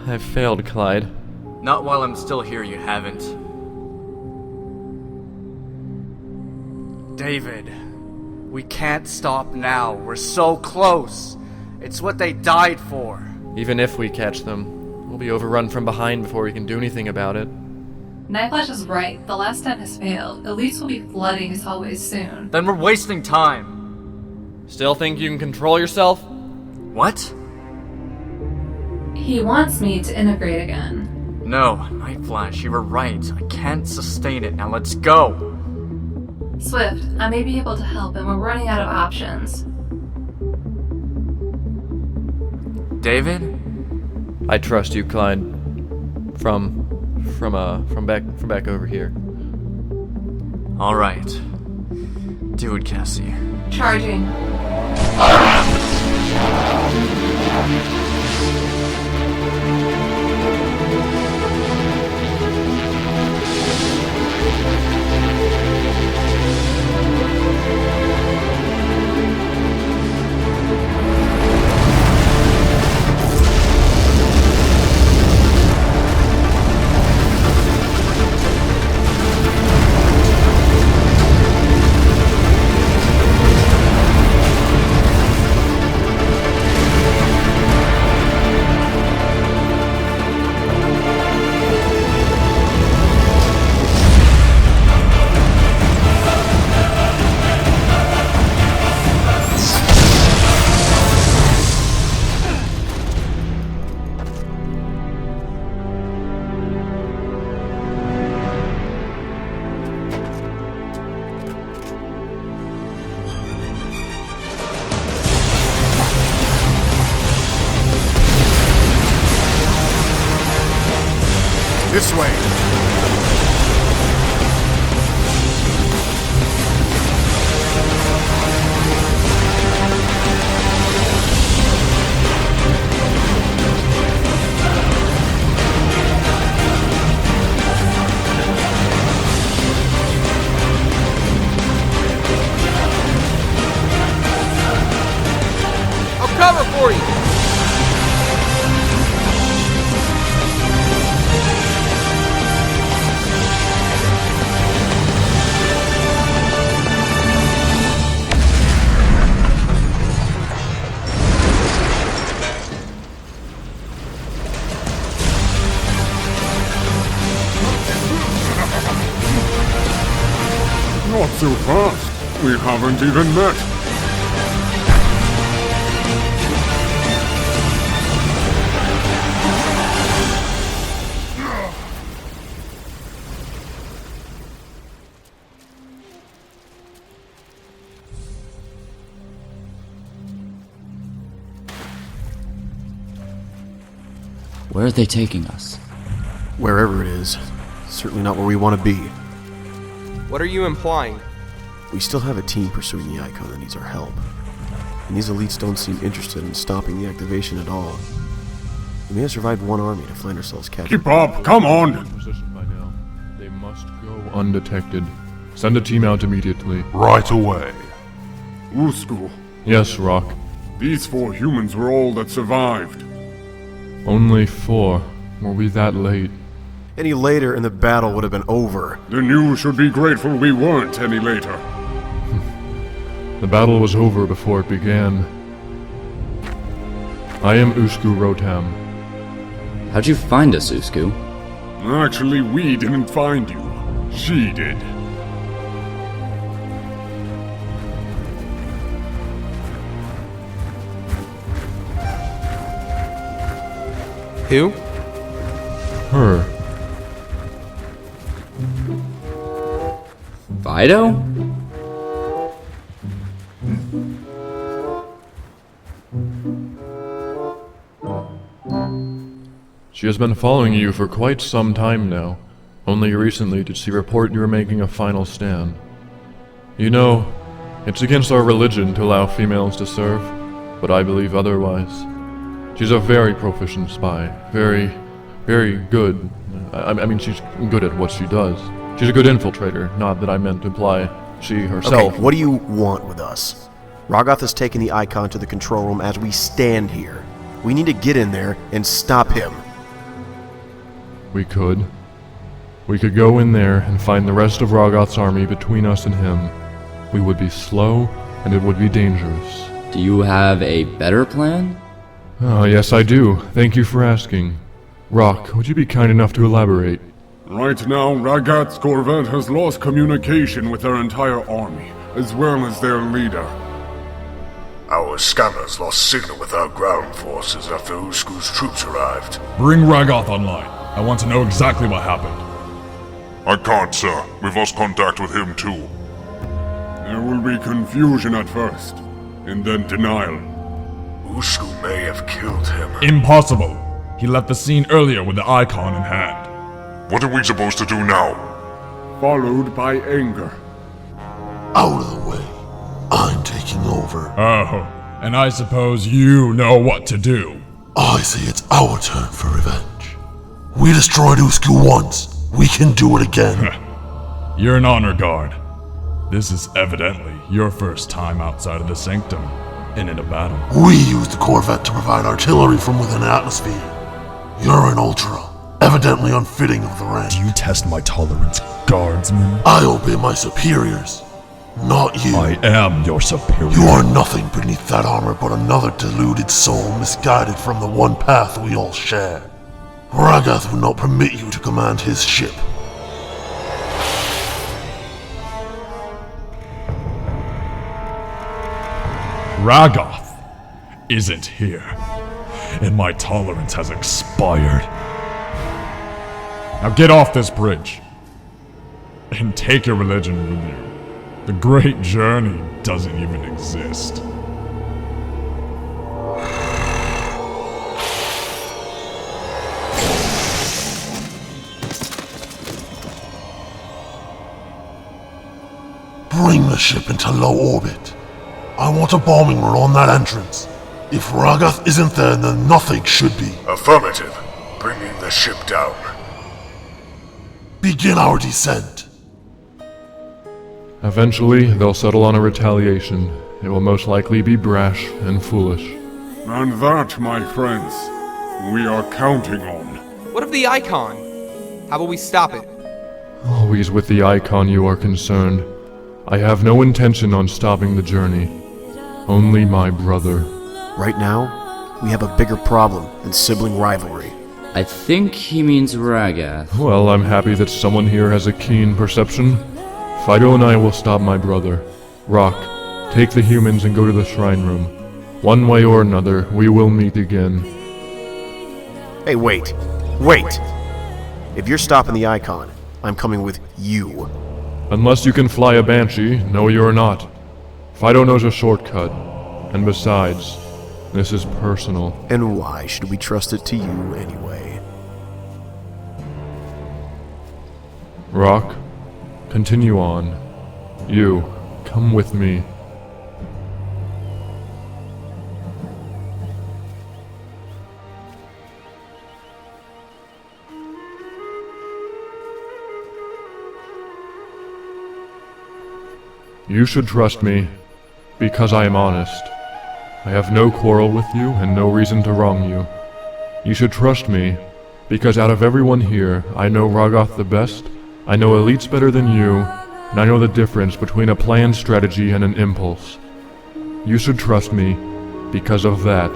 Speaker 11: I've failed, Clyde.
Speaker 2: Not while I'm still here, you haven't. David, we can't stop now. We're so close. It's what they died for.
Speaker 11: Even if we catch them, we'll be overrun from behind before we can do anything about it.
Speaker 8: Nightflash is right. The last stand has failed. Elites will be flooding his hallways soon.
Speaker 2: Then we're wasting time.
Speaker 11: Still think you can control yourself?
Speaker 2: What?
Speaker 8: He wants me to integrate again.
Speaker 2: No, Nightflash, you were right. I can't sustain it. Now let's go.
Speaker 8: Swift, I may be able to help, and we're running out of options.
Speaker 2: David?
Speaker 11: I trust you, Clyde. From back over here.
Speaker 2: All right. Do it, Cassie.
Speaker 8: Charging.
Speaker 19: This way.
Speaker 14: I'll cover for you.
Speaker 4: Not so fast. We haven't even met.
Speaker 12: Where are they taking us?
Speaker 13: Wherever it is. Certainly not where we want to be.
Speaker 14: What are you implying?
Speaker 13: We still have a team pursuing the icon that needs our help. And these elites don't seem interested in stopping the activation at all. We may have survived one army to find ourselves captured.
Speaker 4: Keep up, come on!
Speaker 1: Position by now. They must go undetected. Send a team out immediately.
Speaker 4: Right away. Usku,
Speaker 1: Yes, Rock.
Speaker 4: these 4 humans were all that survived.
Speaker 1: Only 4. Were we that late?
Speaker 13: Any later and the battle would have been over.
Speaker 4: Then you should be grateful we weren't any later.
Speaker 1: The battle was over before it began. I am Usku Rotam.
Speaker 12: How'd you find us, Usku?
Speaker 4: Actually, we didn't find you. She did.
Speaker 14: Who?
Speaker 1: Her.
Speaker 12: Fido?
Speaker 1: She has been following you for quite some time now. Only recently did she report you were making a final stand. You know, it's against our religion to allow females to serve, but I believe otherwise. She's a very proficient spy. Very good. I mean, she's good at what she does. She's a good infiltrator, not that I meant to imply she herself...
Speaker 13: Okay, what do you want with us? Rahgath has taken the icon to the control room as we stand here. We need to get in there and stop him.
Speaker 18: We could. We could go in there and find the rest of Rahgath's army between us and him. We would be slow, and it would be dangerous.
Speaker 12: Do you have a better plan?
Speaker 18: Oh, yes I do. Thank you for asking. Rock, would you be kind enough to elaborate?
Speaker 4: Right now, Rahgath's corvette has lost communication with their entire army, as well as their leader.
Speaker 21: Our scanners lost signal with our ground forces after Usku's troops arrived.
Speaker 10: Bring Rahgath online. I want to know exactly what happened.
Speaker 4: I can't, sir. We've lost contact with him too. There will be confusion at first, and then denial.
Speaker 21: Usku may have killed him.
Speaker 10: Impossible! He left the scene earlier with the icon in hand.
Speaker 4: What are we supposed to do now? Followed by anger.
Speaker 21: Out of the way. I'm taking over.
Speaker 10: Oh, and I suppose you know what to do.
Speaker 21: I say it's our turn for revenge. We destroyed Usku once. We can do it again.
Speaker 10: You're an honor guard. This is evidently your first time outside of the sanctum and in a battle.
Speaker 21: We used the Corvette to provide artillery from within the atmosphere. You're an Ultra, evidently unfitting of the rank.
Speaker 10: Do you test my tolerance, guardsman?
Speaker 21: I obey my superiors, not you.
Speaker 10: I am your superior.
Speaker 21: You are nothing beneath that armor but another deluded soul misguided from the one path we all share. Rahgath would not permit you to command his ship.
Speaker 10: Rahgath isn't here, and my tolerance has expired. Now get off this bridge, and take your religion with you. The great journey doesn't even exist.
Speaker 21: Bring the ship into low orbit. I want a bombing run on that entrance. If Rahgath isn't there, then nothing should be. Affirmative. Bringing the ship down. Begin our descent.
Speaker 18: Eventually, they'll settle on a retaliation. It will most likely be brash and foolish.
Speaker 4: And that, my friends, we are counting on.
Speaker 14: What of the icon? How will we stop it?
Speaker 18: Always with the icon you are concerned. I have no intention on stopping the journey. Only my brother.
Speaker 13: Right now, we have a bigger problem than sibling rivalry.
Speaker 12: I think he means Rahgath.
Speaker 18: Well, I'm happy that someone here has a keen perception. Fido and I will stop my brother. Rock, take the humans and go to the shrine room. One way or another, we will meet again.
Speaker 13: Hey, wait. Wait! If you're stopping the icon, I'm coming with you.
Speaker 18: Unless you can fly a Banshee, no you're not. Fido knows a shortcut. And besides, this is personal.
Speaker 13: And why should we trust it to you anyway?
Speaker 18: Rock, continue on. You, come with me. You should trust me, because I am honest. I have no quarrel with you and no reason to wrong you. You should trust me, because out of everyone here, I know Rahgath the best, I know elites better than you, and I know the difference between a planned strategy and an impulse. You should trust me, because of that.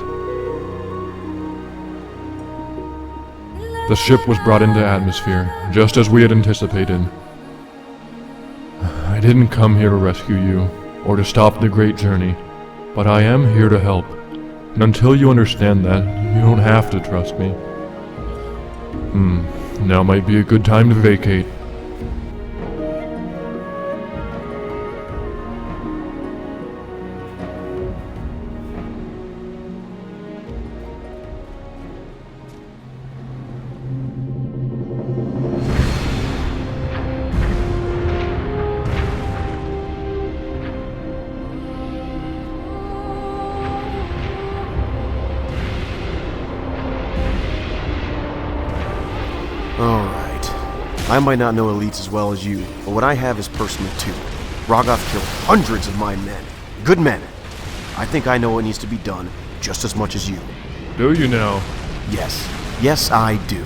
Speaker 18: The ship was brought into atmosphere, just as we had anticipated. I didn't come here to rescue you, or to stop the great journey, but I am here to help. And until you understand that, you don't have to trust me. Now might be a good time to vacate.
Speaker 13: Alright. I might not know elites as well as you, but what I have is personal too. Rahgath killed hundreds of my men. Good men. I think I know what needs to be done just as much as you.
Speaker 18: Do you now?
Speaker 13: Yes. Yes, I do.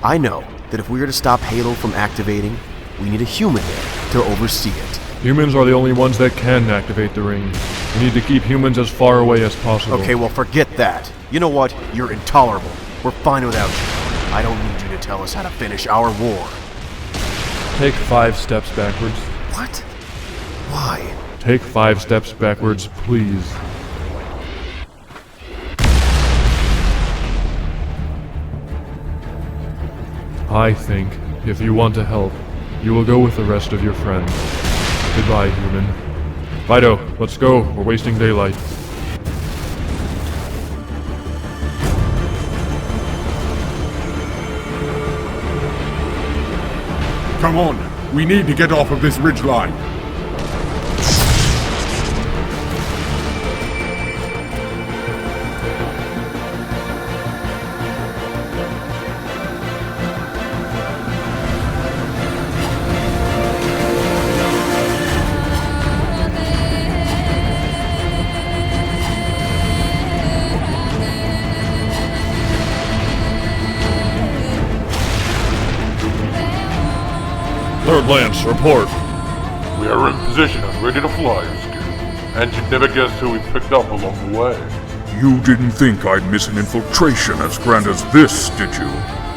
Speaker 13: I know that if we are to stop Halo from activating, we need a human there to oversee it.
Speaker 18: Humans are the only ones that can activate the ring. We need to keep humans as far away as possible.
Speaker 13: Okay, well, forget that. You know what? You're intolerable. We're fine without you. I don't need you to tell us how to finish our war.
Speaker 18: Take 5 steps backwards.
Speaker 13: What? Why?
Speaker 18: Take 5 steps backwards, please. I think, if you want to help, you will go with the rest of your friends. Goodbye, human. Fido, let's go. We're wasting daylight.
Speaker 3: Come on, we need to get off of this ridgeline.
Speaker 18: Third Lance, report.
Speaker 21: We are in position and ready to fly, Skip. And you'd never guessed who we picked up along the way.
Speaker 4: You didn't think I'd miss an infiltration as grand as this, did you?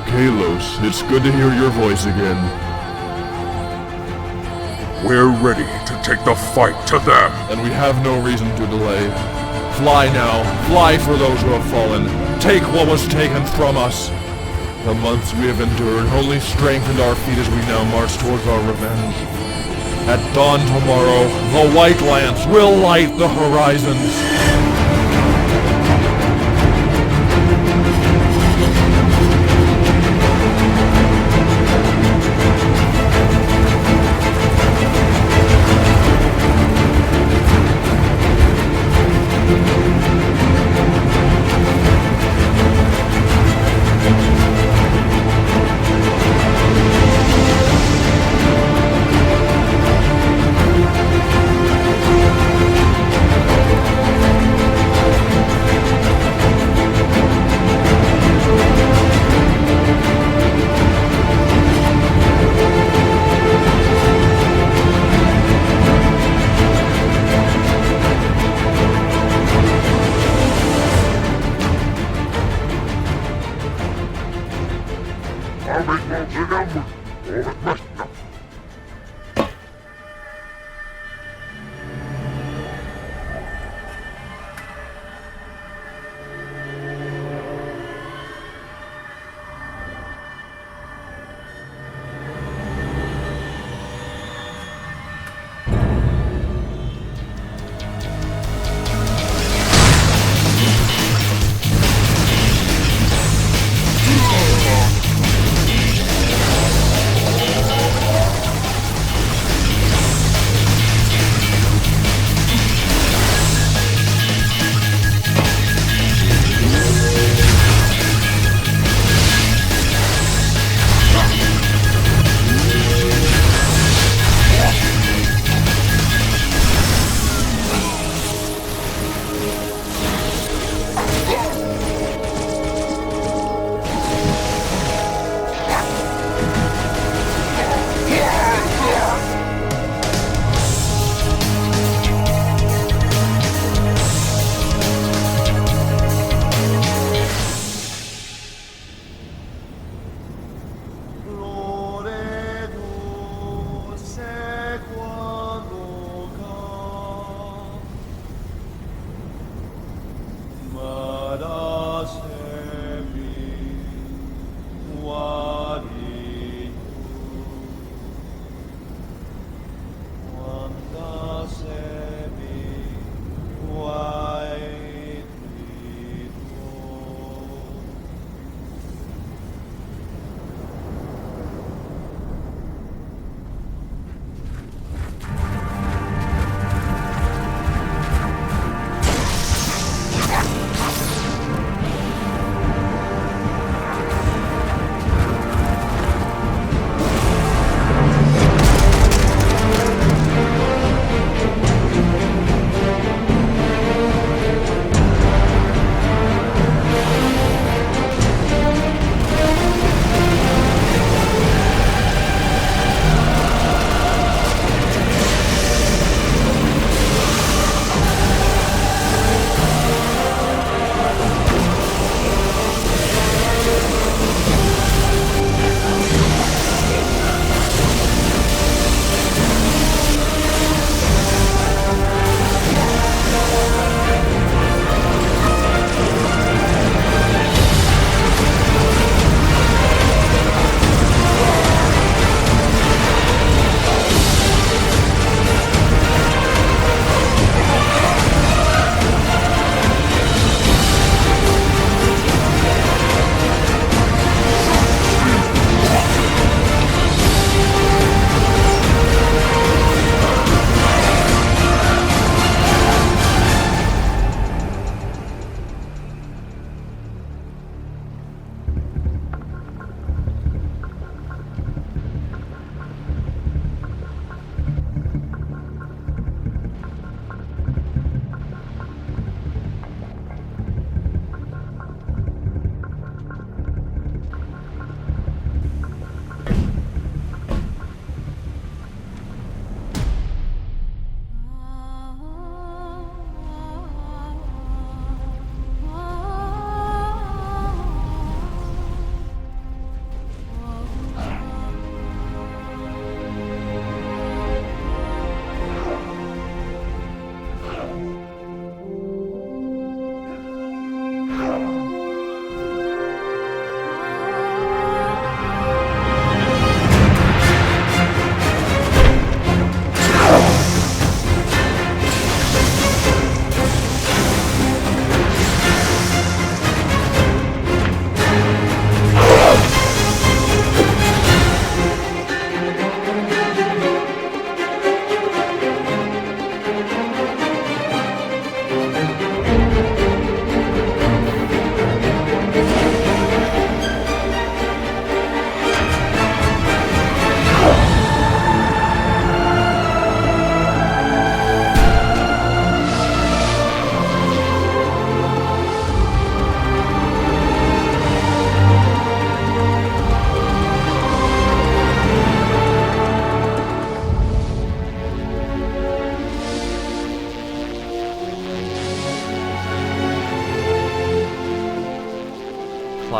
Speaker 18: Kalos, it's good to hear your voice again.
Speaker 4: We're ready to take the fight to them.
Speaker 18: And we have no reason to delay. Fly now. Fly for those who have fallen. Take what was taken from us. The months we have endured only strengthened our feet as we now march towards our revenge. At dawn tomorrow, the White Lance will light the horizons.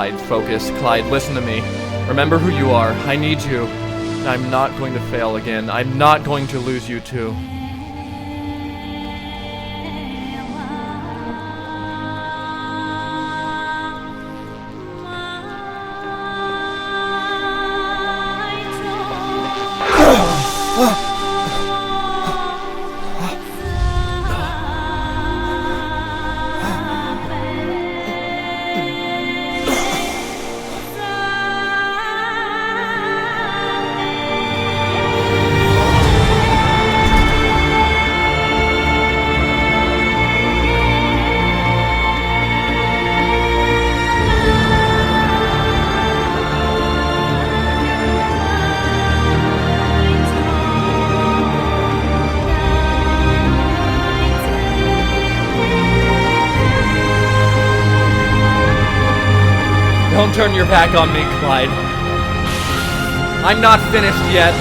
Speaker 11: Clyde, focus. Clyde, listen to me. Remember who you are. I need you. I'm not going to fail again. I'm not going to lose you too. Don't turn your back on me, Clyde. I'm not finished yet.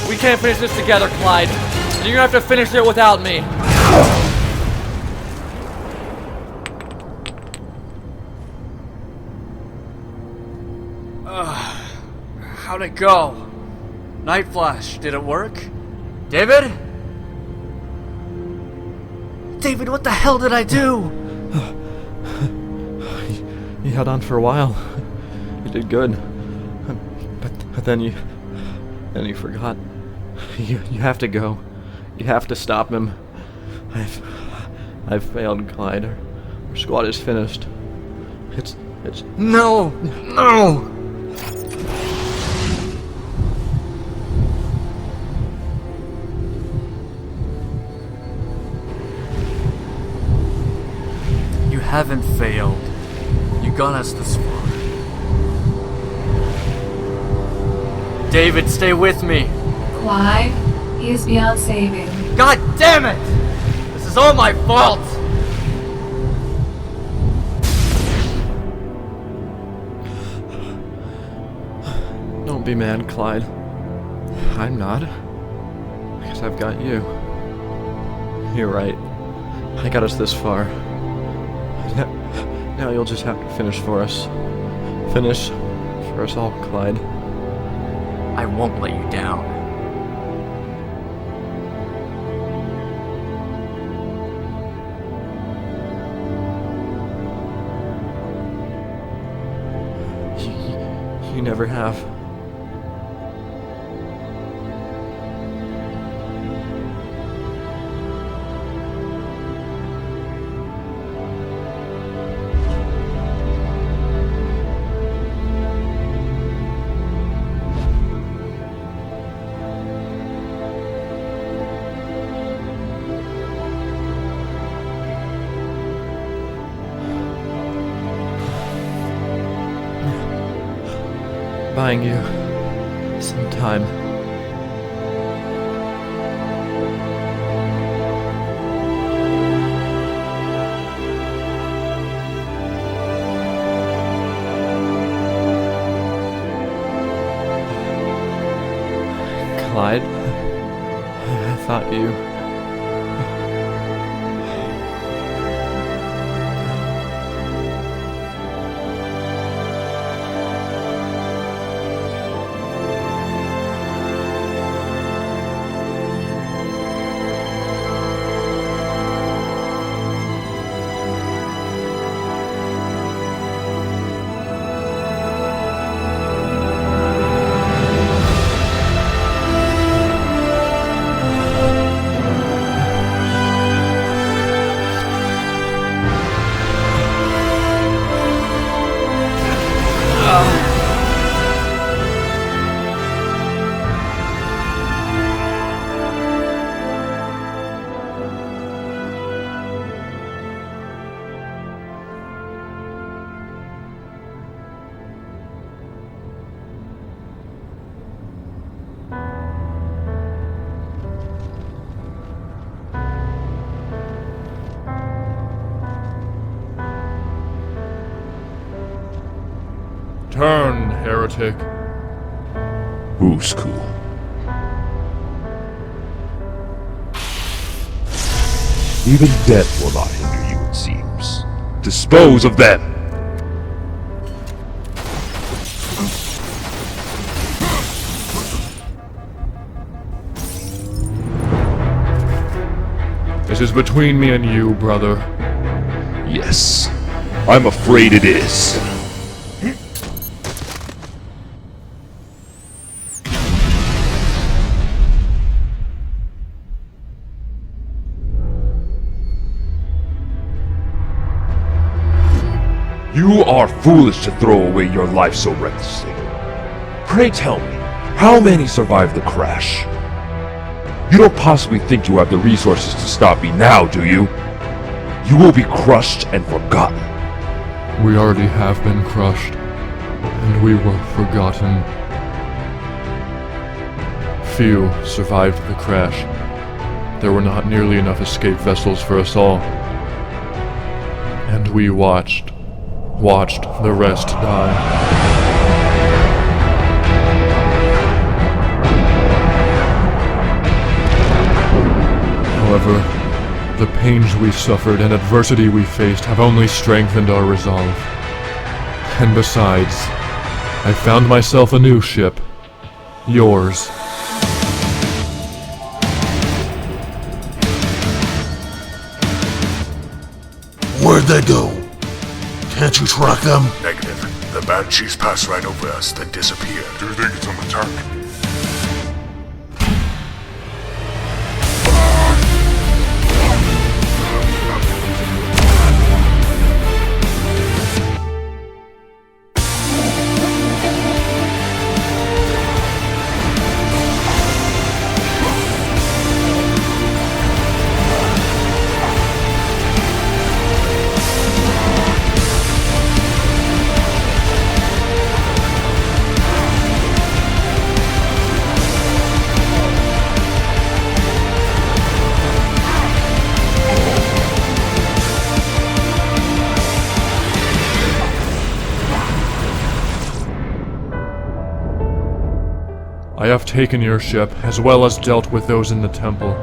Speaker 11: We can't finish this together, Clyde. You're gonna have to finish it without me.
Speaker 2: How'd it go? Night Flash, did it work? David? David, what the hell did I do?
Speaker 11: You held on for a while. You did good. But then you forgot. You have to go. You have to stop him. I've failed, Clyde. Our squad is finished. It's
Speaker 2: No! No! You haven't failed. You got us this far. David, stay with me.
Speaker 8: Clyde, he is beyond saving.
Speaker 2: God damn it! This is all my fault!
Speaker 11: Don't be mad, Clyde. I'm not. Because I've got you. You're right. I got us this far. Now you'll just have to finish for us. Finish for us all, Clyde.
Speaker 2: I won't let you down.
Speaker 11: You never have. Buying you some time. Clyde, I thought you...
Speaker 18: Turn, heretic.
Speaker 1: Who's cool? Even death will not hinder you, it seems. Dispose of them!
Speaker 18: This is between me and you, brother.
Speaker 1: Yes, I'm afraid it is. You are foolish to throw away your life so recklessly. Pray tell me, how many survived the crash? You don't possibly think you have the resources to stop me now, do you? You will be crushed and forgotten.
Speaker 18: We already have been crushed, and we were forgotten. Few survived the crash. There were not nearly enough escape vessels for us all. And we watched the rest die. However, the pains we suffered and adversity we faced have only strengthened our resolve. And besides, I found myself a new ship. Yours.
Speaker 21: Where'd they go? Can't you track them? Negative. The Banshees passed right over us, then disappeared. Do you think it's an attack?
Speaker 18: I have taken your ship, as well as dealt with those in the temple.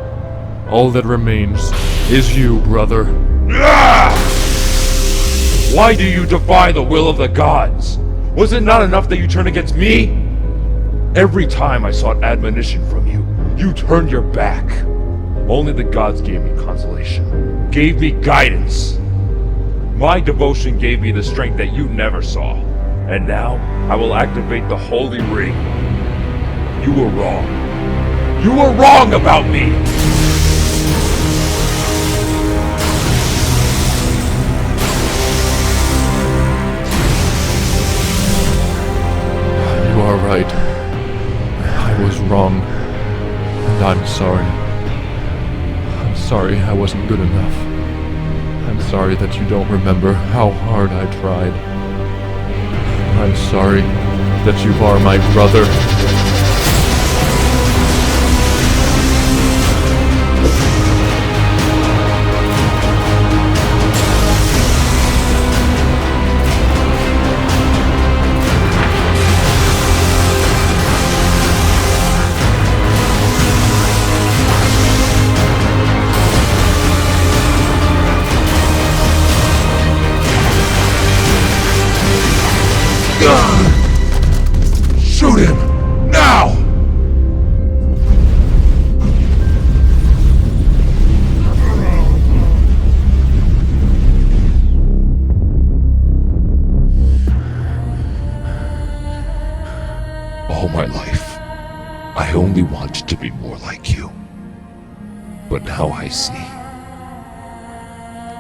Speaker 18: All that remains is you, brother.
Speaker 1: Why do you defy the will of the gods? Was it not enough that you turned against me? Every time I sought admonition from you, you turned your back. Only the gods gave me consolation, gave me guidance. My devotion gave me the strength that you never saw. And now, I will activate the holy ring. You were wrong. You were wrong about me!
Speaker 18: You are right. I was wrong. And I'm sorry. I'm sorry I wasn't good enough. I'm sorry that you don't remember how hard I tried. I'm sorry that you are my brother.
Speaker 1: Shoot him! Now! All my life, I only wanted to be more like you. But now I see,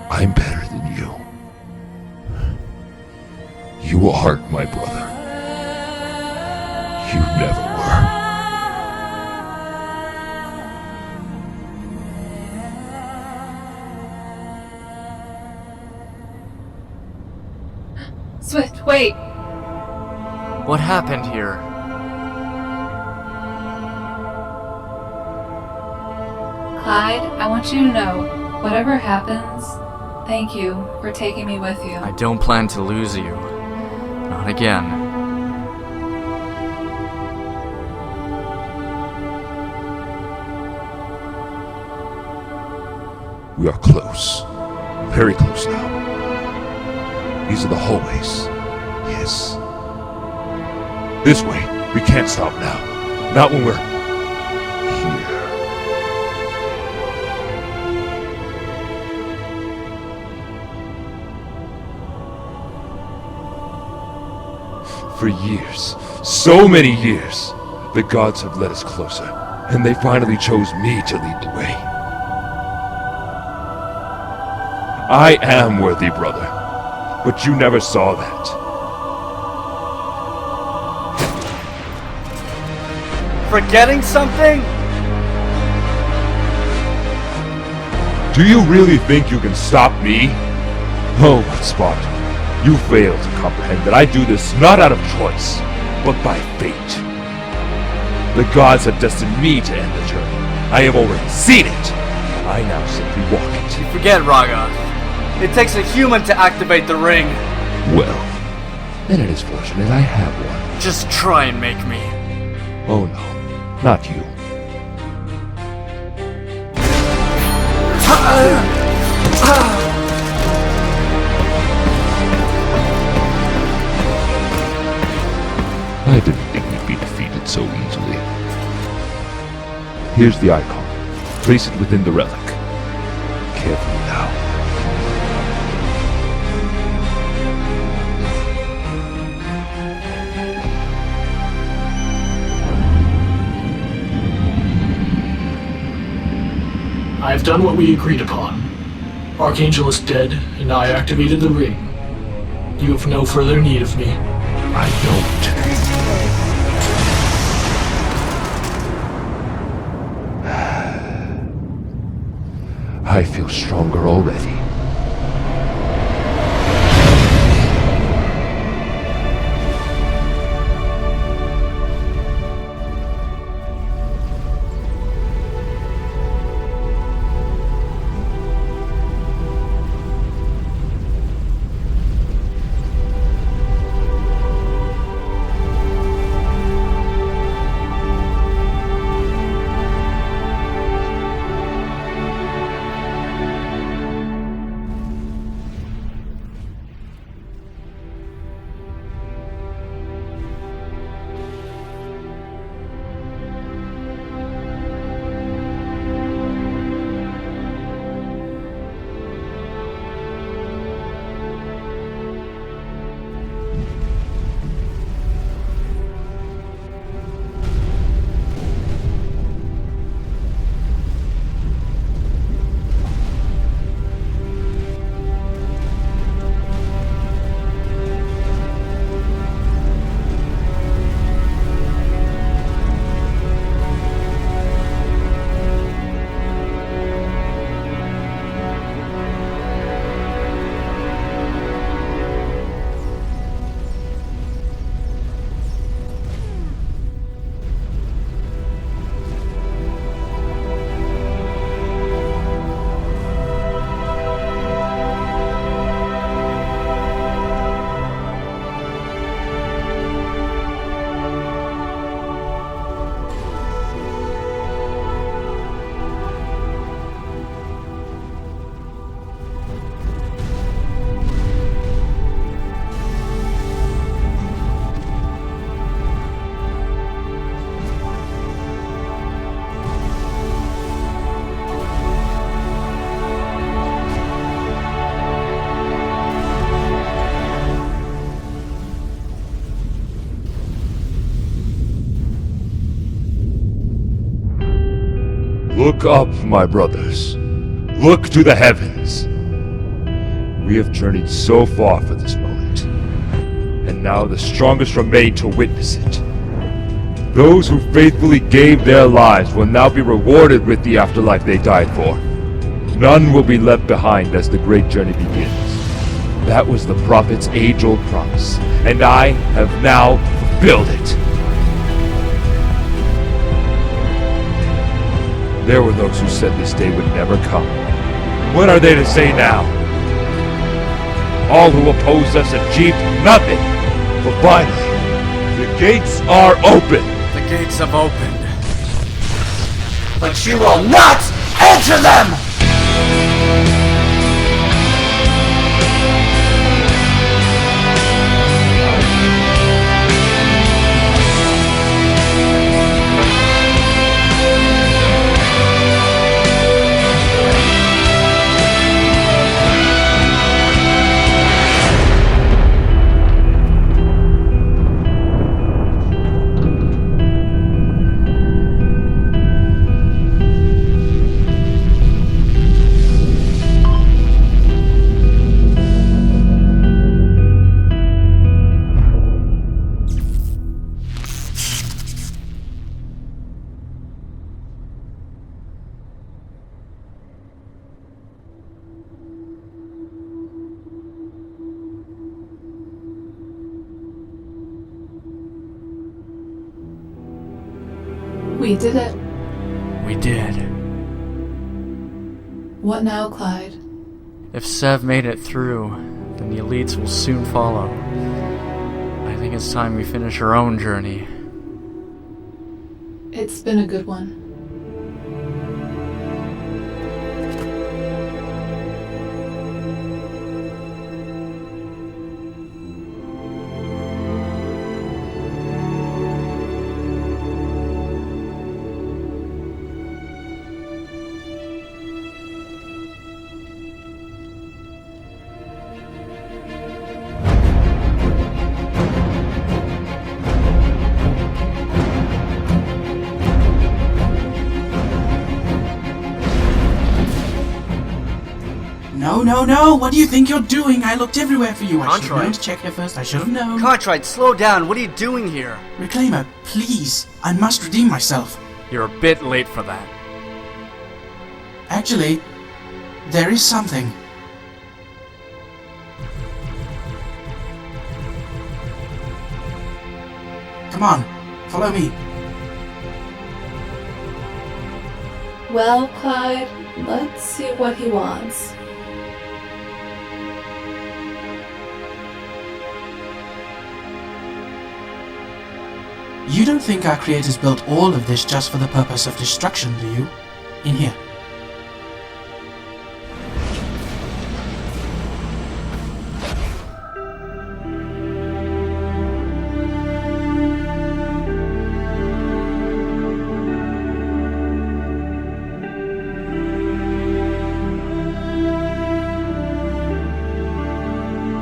Speaker 1: I'm better than you. You aren't my brother. You never were.
Speaker 8: Swift, wait!
Speaker 2: What happened here?
Speaker 8: Clyde, I want you to know, whatever happens, thank you for taking me with you.
Speaker 2: I don't plan to lose you. Not again.
Speaker 1: We are close. Very close now. These are the hallways. Yes. This way. We can't stop now. Not when we're here. For years, so many years, the gods have led us closer, and they finally chose me to lead the way. I am worthy, brother, but you never saw that.
Speaker 2: Forgetting something?
Speaker 1: Do you really think you can stop me? Oh, but Spartan, you fail to comprehend that I do this not out of choice, but by fate. The gods have destined me to end the journey. I have already seen it. I now simply walk it.
Speaker 2: You forget, Rahgath. It takes a human to activate the ring.
Speaker 1: Well, then it is fortunate I have one.
Speaker 2: Just try and make me.
Speaker 1: Oh no, not you. I didn't think we'd be defeated so easily. Here's the icon. Place it within the relic. Carefully now.
Speaker 7: I have done what we agreed upon. Archangel is dead, and I activated the ring. You have no further need of me.
Speaker 1: I don't. I feel stronger already. Look up, my brothers. Look to the heavens. We have journeyed so far for this moment, and now the strongest remain to witness it. Those who faithfully gave their lives will now be rewarded with the afterlife they died for. None will be left behind as the great journey begins. That was the prophet's age-old promise, and I have now fulfilled it. There were those who said this day would never come. What are they to say now? All who opposed us achieved nothing. But finally, the gates are open.
Speaker 2: The gates have opened.
Speaker 5: But you will not enter them!
Speaker 8: We did it.
Speaker 2: We did.
Speaker 8: What now, Clyde?
Speaker 2: If Sev made it through, then the elites will soon follow. I think it's time we finish our own journey.
Speaker 8: It's been a good one.
Speaker 5: No, what do you think you're doing? I looked everywhere for you. I should have known to check here first. I should have known.
Speaker 2: Cartwright, slow down. What are you doing here?
Speaker 5: Reclaimer, please. I must redeem myself.
Speaker 2: You're a bit late for that.
Speaker 5: Actually, there is something. Come on, follow me.
Speaker 8: Well, Clyde, let's see what he wants.
Speaker 5: You don't think our creators built all of this just for the purpose of destruction, do you? In here.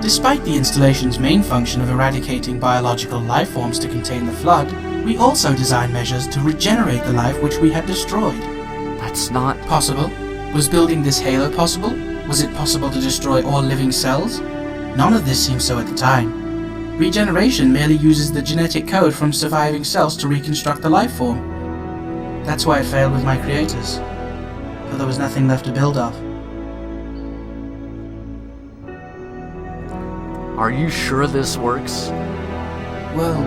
Speaker 5: Despite the installation's main function of eradicating biological life forms to contain the flood, we also designed measures to regenerate the life which we had destroyed.
Speaker 2: That's not
Speaker 5: possible. Was building this halo possible? Was it possible to destroy all living cells? None of this seemed so at the time. Regeneration merely uses the genetic code from surviving cells to reconstruct the life form. That's why it failed with my creators. For there was nothing left to build off.
Speaker 2: Are you sure this works?
Speaker 5: Well,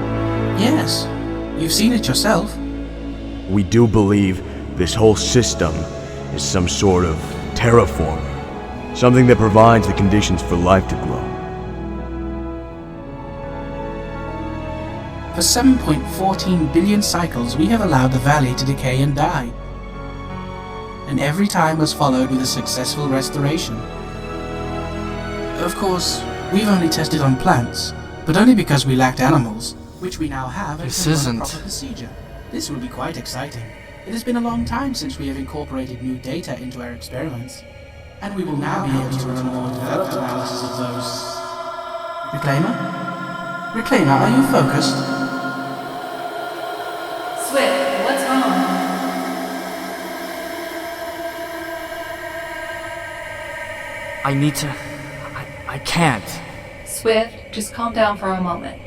Speaker 5: yes. You've seen it yourself.
Speaker 16: We do believe this whole system is some sort of terraformer. Something that provides the conditions for life to grow.
Speaker 5: For 7.14 billion cycles, we have allowed the valley to decay and die. And every time was followed with a successful restoration. Of course, we've only tested on plants, but only because we lacked animals, which we now have.
Speaker 2: This isn't
Speaker 5: proper procedure. This will be quite exciting. It has been a long time since we have incorporated new data into our experiments, and we will now be able to run a more developed analysis of those. Reclaimer? Reclaimer, are you focused?
Speaker 8: Swift, what's wrong?
Speaker 2: I need to... I can't.
Speaker 8: Swift, just calm down for a moment.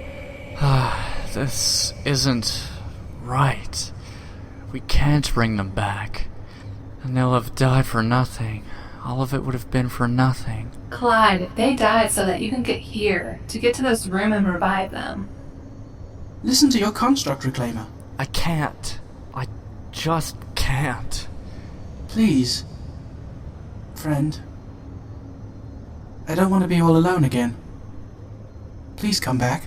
Speaker 2: This isn't right. We can't bring them back. And they'll have died for nothing. All of it would have been for nothing.
Speaker 8: Clyde, they died so that you can get here, to get to this room and revive them.
Speaker 5: Listen to your construct, Reclaimer.
Speaker 2: I can't. I just can't.
Speaker 5: Please. Friend. I don't want to be all alone again. Please come back.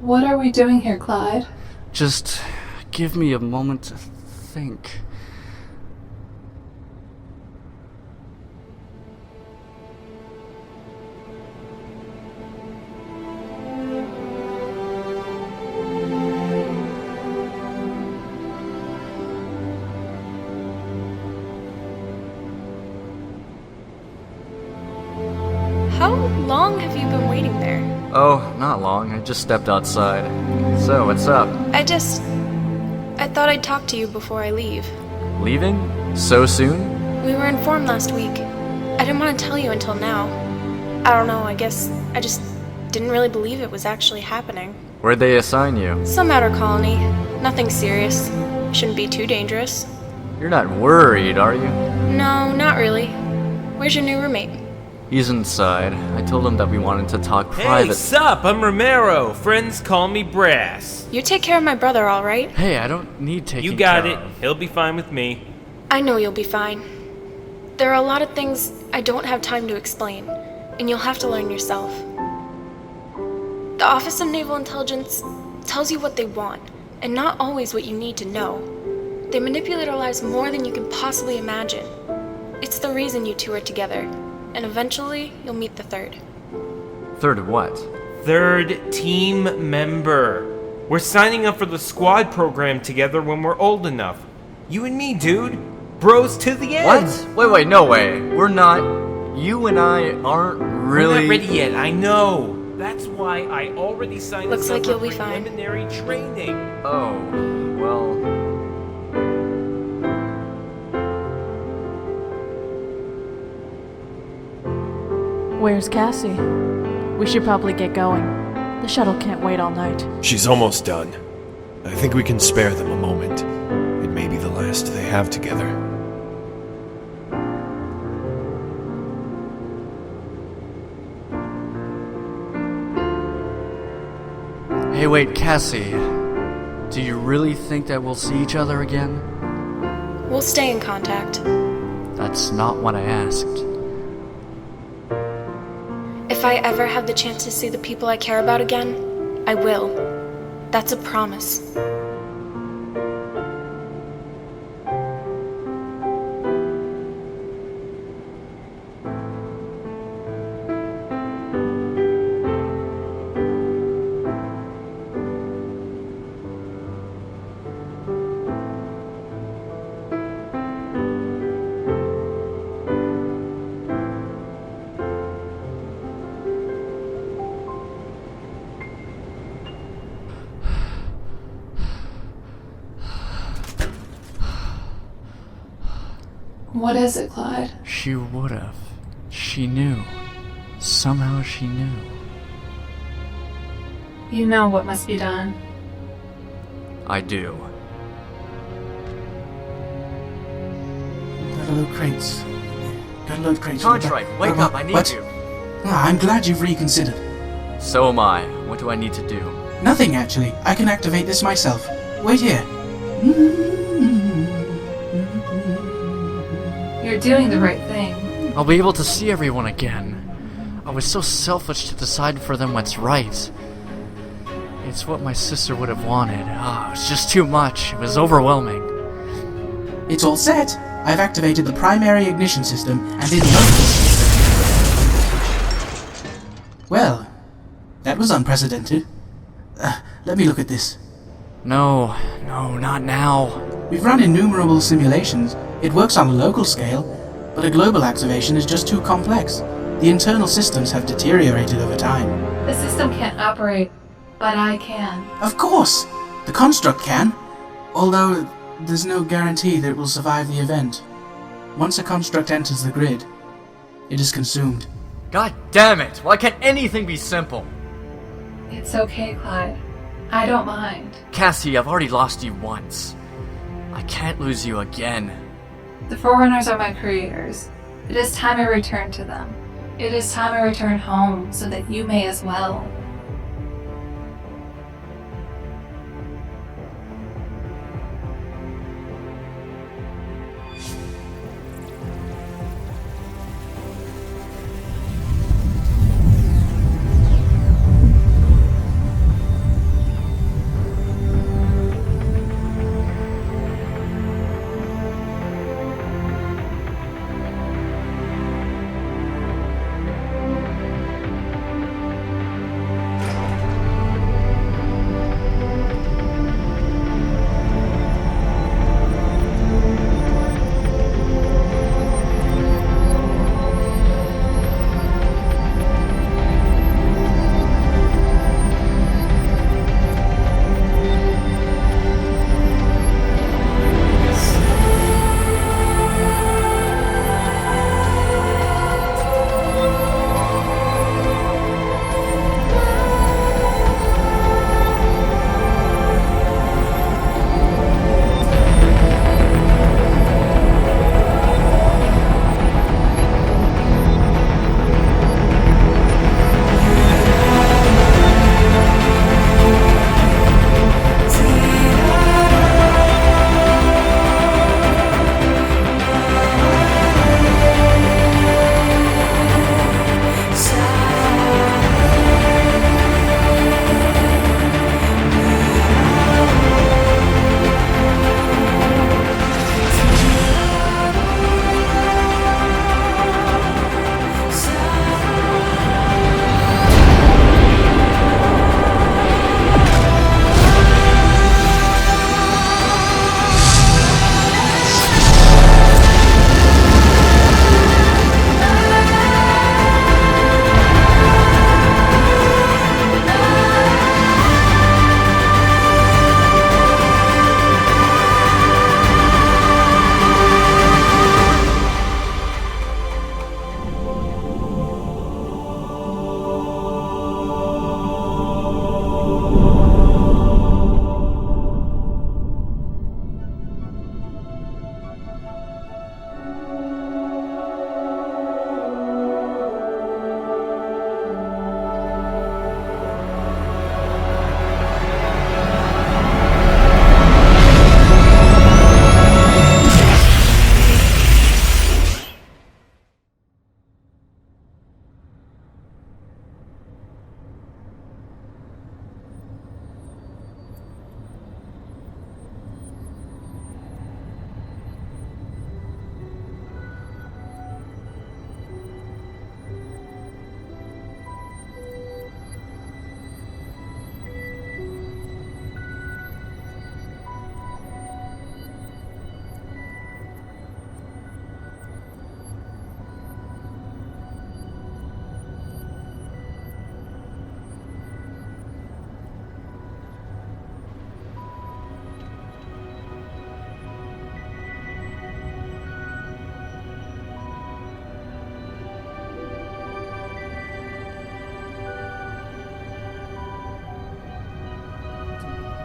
Speaker 8: What are we doing here, Clyde?
Speaker 2: Just give me a moment to think.
Speaker 23: How long have you been waiting there?
Speaker 2: Oh, not long. I just stepped outside. So, what's up?
Speaker 23: I thought I'd talk to you before I leave.
Speaker 2: Leaving? So soon?
Speaker 23: We were informed last week. I didn't want to tell you until now. I don't know, I guess I just didn't really believe it was actually happening.
Speaker 2: Where'd they assign you?
Speaker 23: Some outer colony. Nothing serious. Shouldn't be too dangerous.
Speaker 2: You're not worried, are you?
Speaker 23: No, not really. Where's your new roommate?
Speaker 2: He's inside. I told him that we wanted to talk
Speaker 15: Hey,
Speaker 2: private.
Speaker 15: sup? I'm Romero. Friends call me Brass.
Speaker 23: You take care of my brother, all right?
Speaker 2: Hey, I don't need taking
Speaker 15: You got
Speaker 2: care
Speaker 15: it.
Speaker 2: of.
Speaker 15: He'll be fine with me.
Speaker 23: I know you'll be fine. There are a lot of things I don't have time to explain, and you'll have to learn yourself. The Office of Naval Intelligence tells you what they want, and not always what you need to know. They manipulate our lives more than you can possibly imagine. It's the reason you two are together, and eventually you'll meet the third.
Speaker 2: Third of what?
Speaker 15: Third team member. We're signing up for the squad program together when we're old enough. You and me, dude. Bros to the end.
Speaker 2: What? Wait, no way. We're not. You and I aren't really.
Speaker 15: We're not ready yet, I know. That's why I already signed
Speaker 23: Looks
Speaker 15: us
Speaker 23: like
Speaker 15: up
Speaker 23: you'll
Speaker 15: for
Speaker 23: be fine.
Speaker 15: preliminary training.
Speaker 2: Oh, well.
Speaker 6: Where's Cassie? We should probably get going. The shuttle can't wait all night.
Speaker 20: She's almost done. I think we can spare them a moment. It may be the last they have together.
Speaker 2: Hey, wait, Cassie. Do you really think that we'll see each other again?
Speaker 23: We'll stay in contact.
Speaker 2: That's not what I asked.
Speaker 23: If I ever have the chance to see the people I care about again, I will. That's a promise.
Speaker 8: What is it, Clyde?
Speaker 2: She would've. She knew. Somehow she knew.
Speaker 8: You know what must be done.
Speaker 2: I do.
Speaker 5: Gotta load crates.
Speaker 2: Cartwright, wake up, I need
Speaker 5: what?
Speaker 2: you.
Speaker 5: I'm glad you've reconsidered.
Speaker 2: So am I. What do I need to do?
Speaker 5: Nothing, actually. I can activate this myself. Wait here.
Speaker 8: You're doing the right thing.
Speaker 2: I'll be able to see everyone again. I was so selfish to decide for them what's right. It's what my sister would have wanted. It was just too much. It was overwhelming.
Speaker 5: It's all set. I've activated the primary ignition system and in motion. Well, that was unprecedented. Let me look at this.
Speaker 2: No, not now.
Speaker 5: We've run innumerable simulations. It works on a local scale, but a global activation is just too complex. The internal systems have deteriorated over time.
Speaker 8: The system can't operate, but I can.
Speaker 5: Of course! The construct can, although there's no guarantee that it will survive the event. Once a construct enters the grid, it is consumed.
Speaker 2: God damn it! Why can't anything be simple?
Speaker 8: It's okay, Clyde. I don't mind.
Speaker 2: Cassie, I've already lost you once. I can't lose you again.
Speaker 8: The Forerunners are my creators. It is time I return to them. It is time I return home so that you may as well.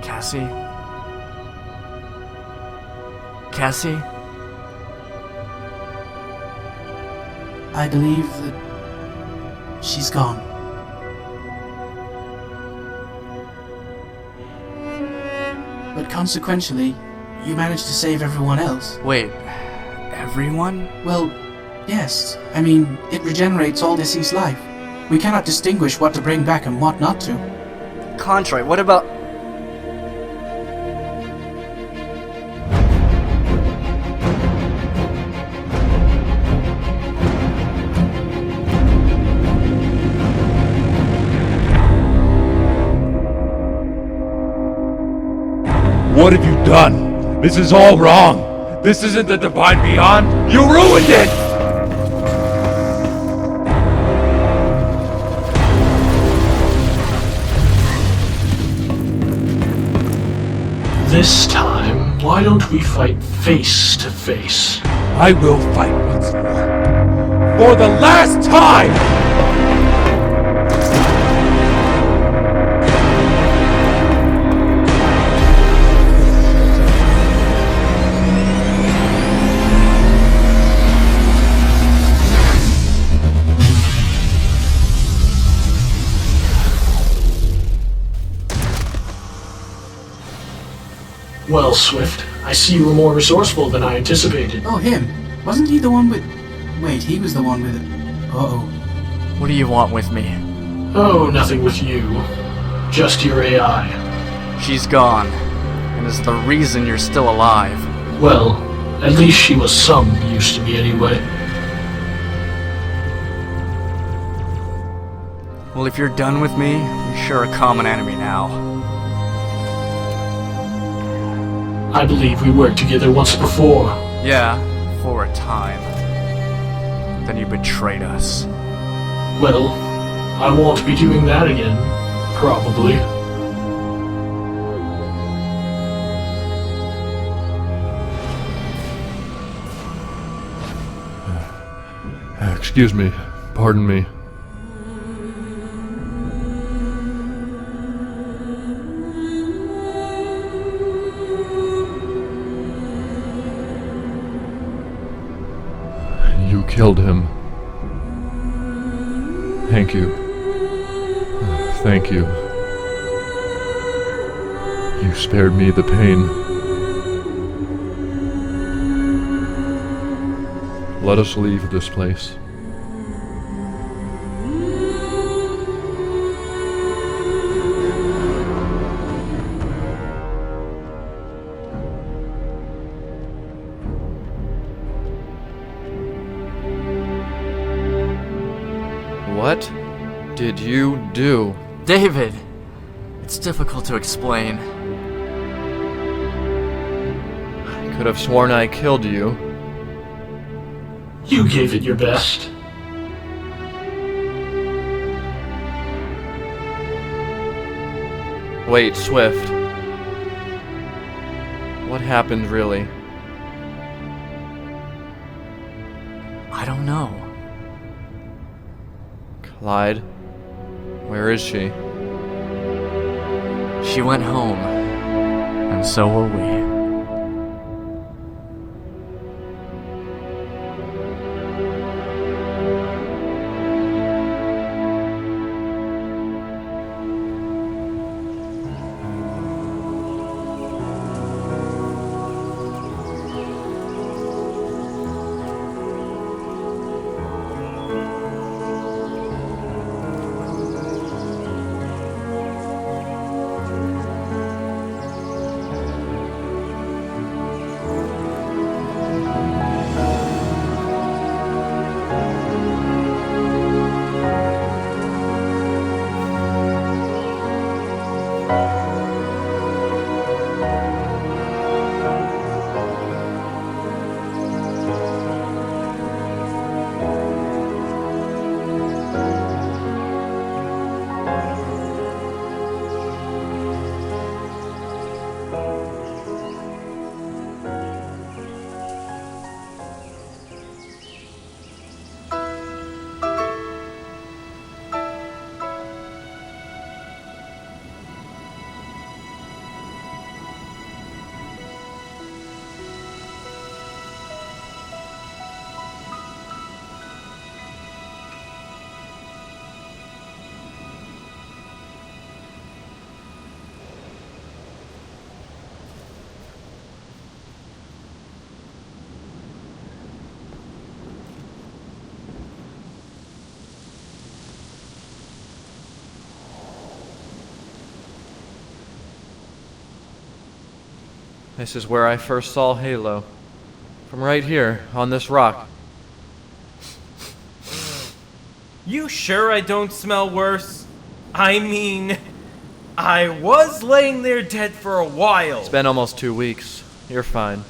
Speaker 2: Cassie? Cassie?
Speaker 5: I believe that she's gone. But consequentially, you managed to save everyone else.
Speaker 2: Wait, everyone?
Speaker 5: Well, yes. I mean, it regenerates all deceased life. We cannot distinguish what to bring back and what not to.
Speaker 12: Contrary, what about...
Speaker 1: What have you done? This is all wrong. This isn't the Divine Beyond. You ruined it!
Speaker 7: This time, why don't we fight face to face?
Speaker 1: I will fight once more. For the last time!
Speaker 7: Well, Swift, I see you were more resourceful than I anticipated.
Speaker 5: Oh, him. Wasn't he the one with... Wait, he was the one with it. Uh-oh.
Speaker 2: What do you want with me?
Speaker 7: Oh, nothing with you. Just your AI.
Speaker 2: She's gone, and is the reason you're still alive.
Speaker 7: Well, at least she was some use to me anyway.
Speaker 2: Well, if you're done with me, you're sure a common enemy now.
Speaker 7: I believe we worked together once before.
Speaker 2: Yeah, for a time. Then you betrayed us.
Speaker 7: Well, I won't be doing that again. Probably.
Speaker 18: Excuse me. Pardon me. You killed him. Thank you. Thank you. You spared me the pain. Let us leave this place.
Speaker 11: What did you do?
Speaker 2: David! It's difficult to explain.
Speaker 11: I could have sworn I killed you.
Speaker 7: You gave it your best.
Speaker 11: Wait, Swift. What happened really?
Speaker 2: I don't know.
Speaker 11: Clyde? Where is she?
Speaker 2: She went home, and so will we.
Speaker 11: This is where I first saw Halo. From right here, on this rock.
Speaker 15: You sure I don't smell worse? I mean, I was laying there dead for a while.
Speaker 11: It's been almost 2 weeks. You're fine.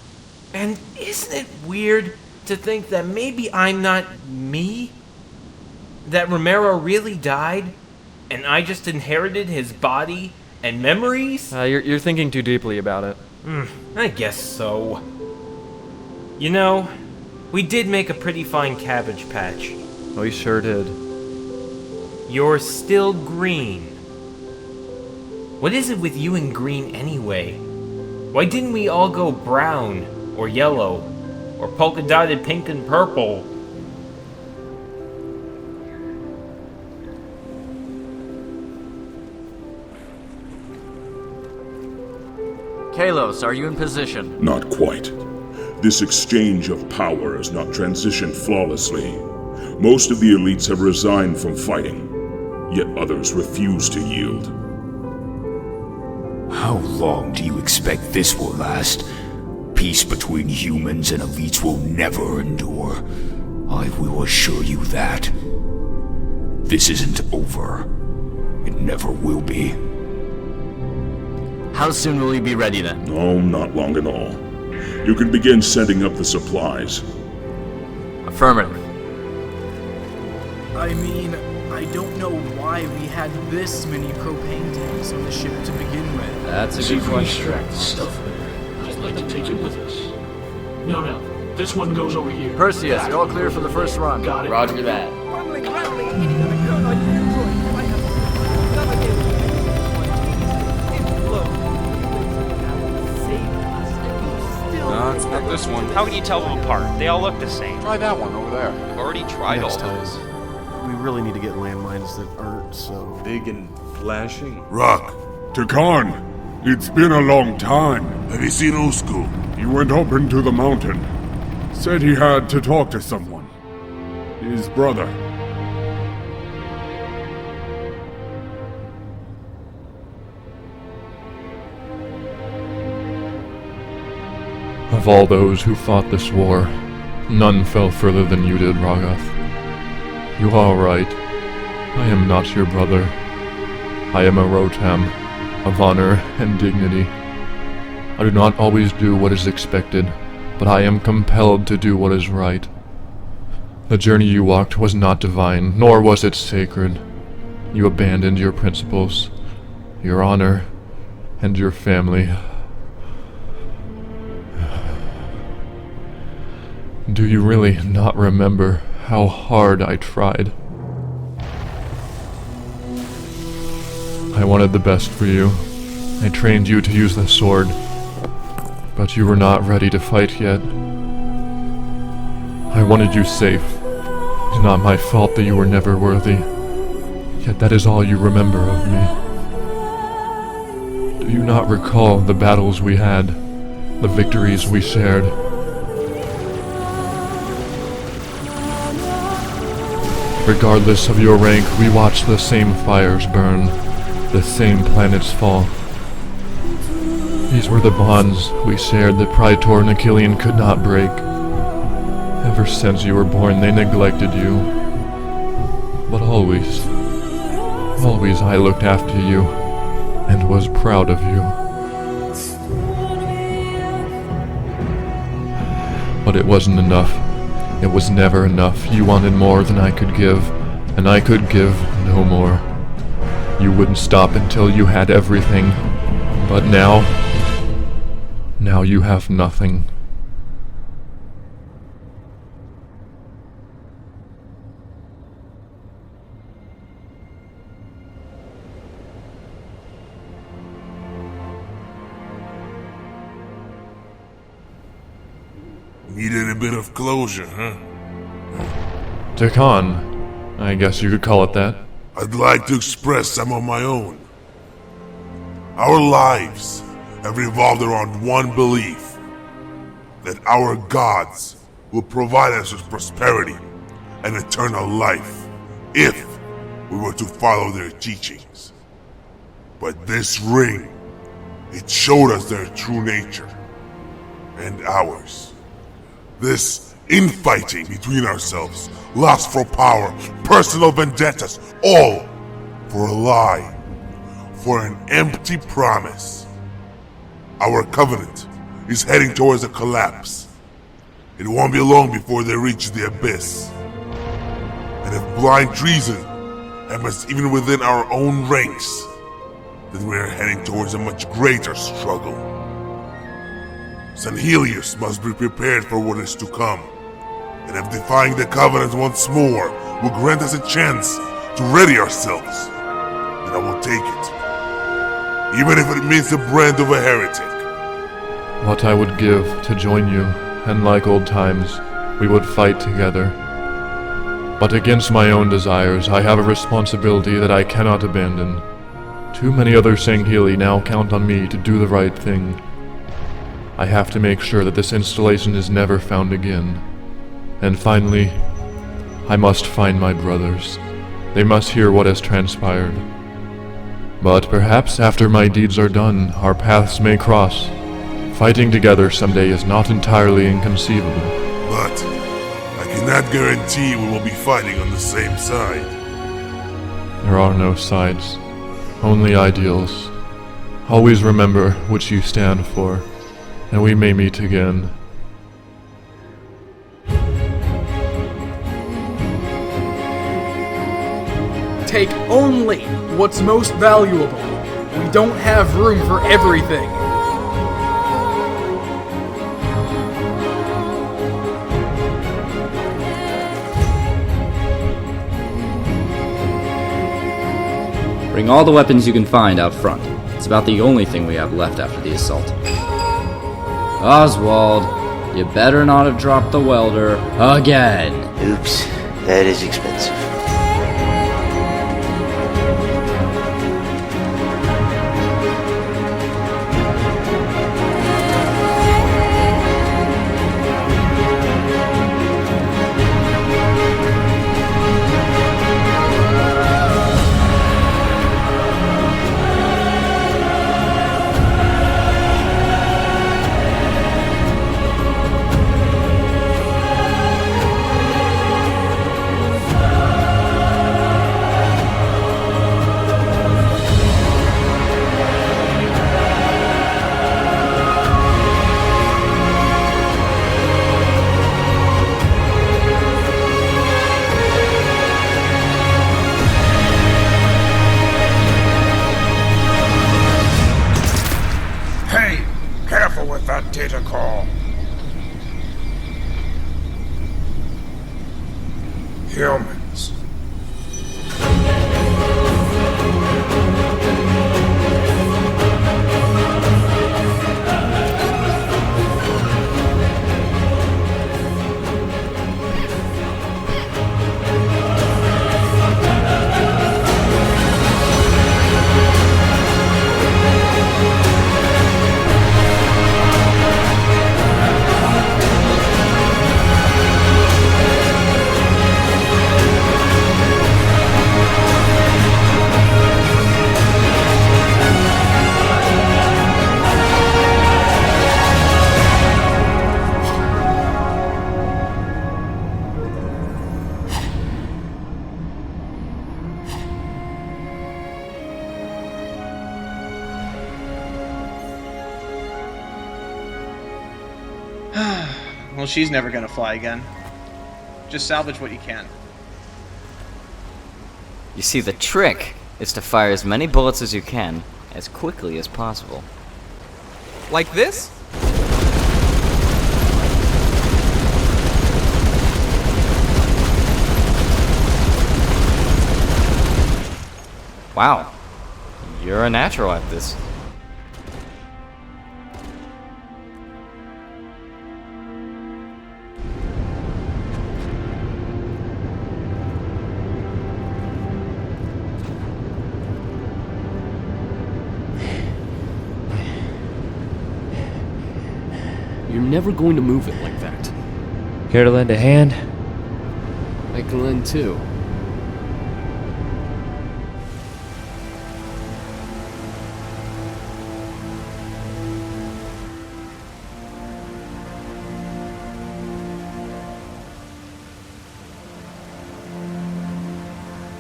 Speaker 15: And isn't it weird to think that maybe I'm not me? That Romero really died, and I just inherited his body and memories?
Speaker 11: You're thinking too deeply about it.
Speaker 15: I guess so. You know, we did make a pretty fine cabbage patch.
Speaker 11: We sure did.
Speaker 15: You're still green. What is it with you and green anyway? Why didn't we all go brown, or yellow, or polka-dotted pink and purple?
Speaker 2: Kalos, are you in position?
Speaker 9: Not quite. This exchange of power has not transitioned flawlessly. Most of the elites have resigned from fighting, yet others refuse to yield.
Speaker 17: How long do you expect this will last? Peace between humans and elites will never endure. I will assure you that. This isn't over. It never will be.
Speaker 2: How soon will you be ready then?
Speaker 9: No, not long at all. You can begin sending up the supplies.
Speaker 2: Affirmative.
Speaker 22: I mean, I don't know why we had this many propane tanks on the ship to begin with.
Speaker 2: That's a good question.
Speaker 7: I'd like to take it with us. No, this one goes over here.
Speaker 2: Perseus, you're all clear for the first run.
Speaker 7: Got it.
Speaker 2: Roger that.
Speaker 19: No, it's not this one.
Speaker 24: How can you tell them apart? They all look the same.
Speaker 19: Try that one over there.
Speaker 24: I've already tried
Speaker 13: Next
Speaker 24: all
Speaker 13: time,
Speaker 24: those.
Speaker 13: we really need to get landmines that aren't so
Speaker 19: big and flashing.
Speaker 21: Rock.
Speaker 4: Takan, it's been a long time.
Speaker 21: Have you seen Usku?
Speaker 4: He went up into the mountain. Said he had to talk to someone. His brother.
Speaker 18: Of all those who fought this war, none fell further than you did, Rahgath. You are right. I am not your brother. I am a Rotam, of honor and dignity. I do not always do what is expected, but I am compelled to do what is right. The journey you walked was not divine, nor was it sacred. You abandoned your principles, your honor, and your family. Do you really not remember how hard I tried? I wanted the best for you. I trained you to use the sword, but you were not ready to fight yet. I wanted you safe. It is not my fault that you were never worthy, yet that is all you remember of me. Do you not recall the battles we had, the victories we shared? Regardless of your rank, we watched the same fires burn, the same planets fall. These were the bonds we shared that Praetor and Achillean could not break. Ever since you were born, they neglected you. But always I looked after you, and was proud of you. But it wasn't enough. It was never enough. You wanted more than I could give, and I could give no more. You wouldn't stop until you had everything. But now you have nothing.
Speaker 21: Needed a bit of closure, huh?
Speaker 18: Takan, I guess you could call it that.
Speaker 21: I'd like to express some of my own. Our lives have revolved around one belief: that our gods will provide us with prosperity and eternal life if we were to follow their teachings. But this ring, it showed us their true nature. and ours. This infighting between ourselves, lust for power, personal vendettas, all for a lie, for an empty promise. Our covenant is heading towards a collapse. It won't be long before they reach the abyss. And if blind treason happens even within our own ranks, then we are heading towards a much greater struggle. Sanhelius must be prepared for what is to come. And if defying the covenant once more will grant us a chance to ready ourselves, then I will take it. Even if it means the brand of a heretic.
Speaker 18: What I would give to join you, and like old times, we would fight together. But against my own desires, I have a responsibility that I cannot abandon. Too many other Sangheli now count on me to do the right thing. I have to make sure that this installation is never found again. And finally, I must find my brothers. They must hear what has transpired. But perhaps after my deeds are done, our paths may cross. Fighting together someday is not entirely inconceivable.
Speaker 21: But I cannot guarantee we will be fighting on the same side.
Speaker 18: There are no sides, only ideals. Always remember what you stand for, and we may meet again.
Speaker 22: Take only what's most valuable. We don't have room for everything.
Speaker 12: Bring all the weapons you can find out front. It's about the only thing we have left after the assault. Oswald, you better not have dropped the welder again.
Speaker 3: Oops, that is expensive.
Speaker 17: data core. Humans.
Speaker 10: Well, she's never gonna fly again. Just salvage what you can.
Speaker 14: You see, the trick is to fire as many bullets as you can, as quickly as possible.
Speaker 16: Like this?
Speaker 14: Wow, you're a natural at this.
Speaker 25: You're never going to move it like that.
Speaker 26: Care to lend a hand?
Speaker 25: I can lend too.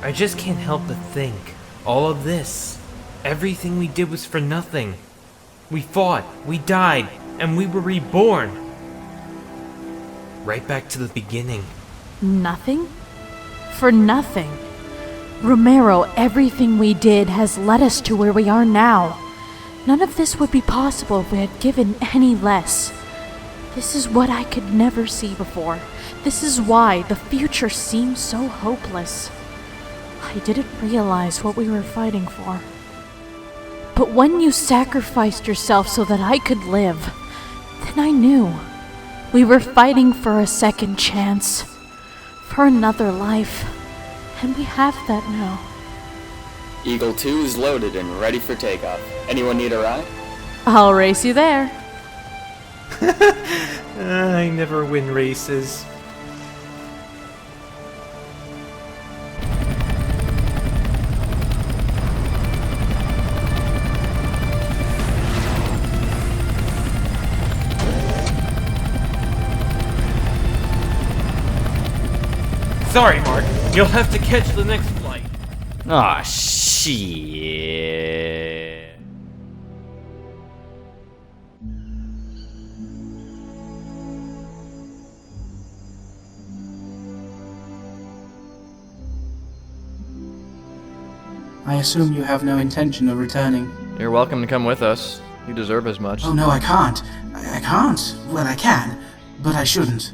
Speaker 15: I just can't help but think. All of this, everything we did was for nothing. We fought, we died, and we were reborn. Right back to the beginning.
Speaker 1: Nothing? For nothing. Romero, everything we did has led us to where we are now. None of this would be possible if we had given any less. This is what I could never see before. This is why the future seems so hopeless. I didn't realize what we were fighting for. But when you sacrificed yourself so that I could live, then I knew. We were fighting for a second chance. For another life. And we have that now.
Speaker 12: Eagle 2 is loaded and ready for takeoff. Anyone need a ride?
Speaker 1: I'll race you there.
Speaker 15: I never win races. Sorry, Mark. You'll have to catch the next flight.
Speaker 14: Aw, shit.
Speaker 5: I assume you have no intention of returning.
Speaker 11: You're welcome to come with us. You deserve as much.
Speaker 5: Oh no, I can't. I can't. Well, I can, but I shouldn't.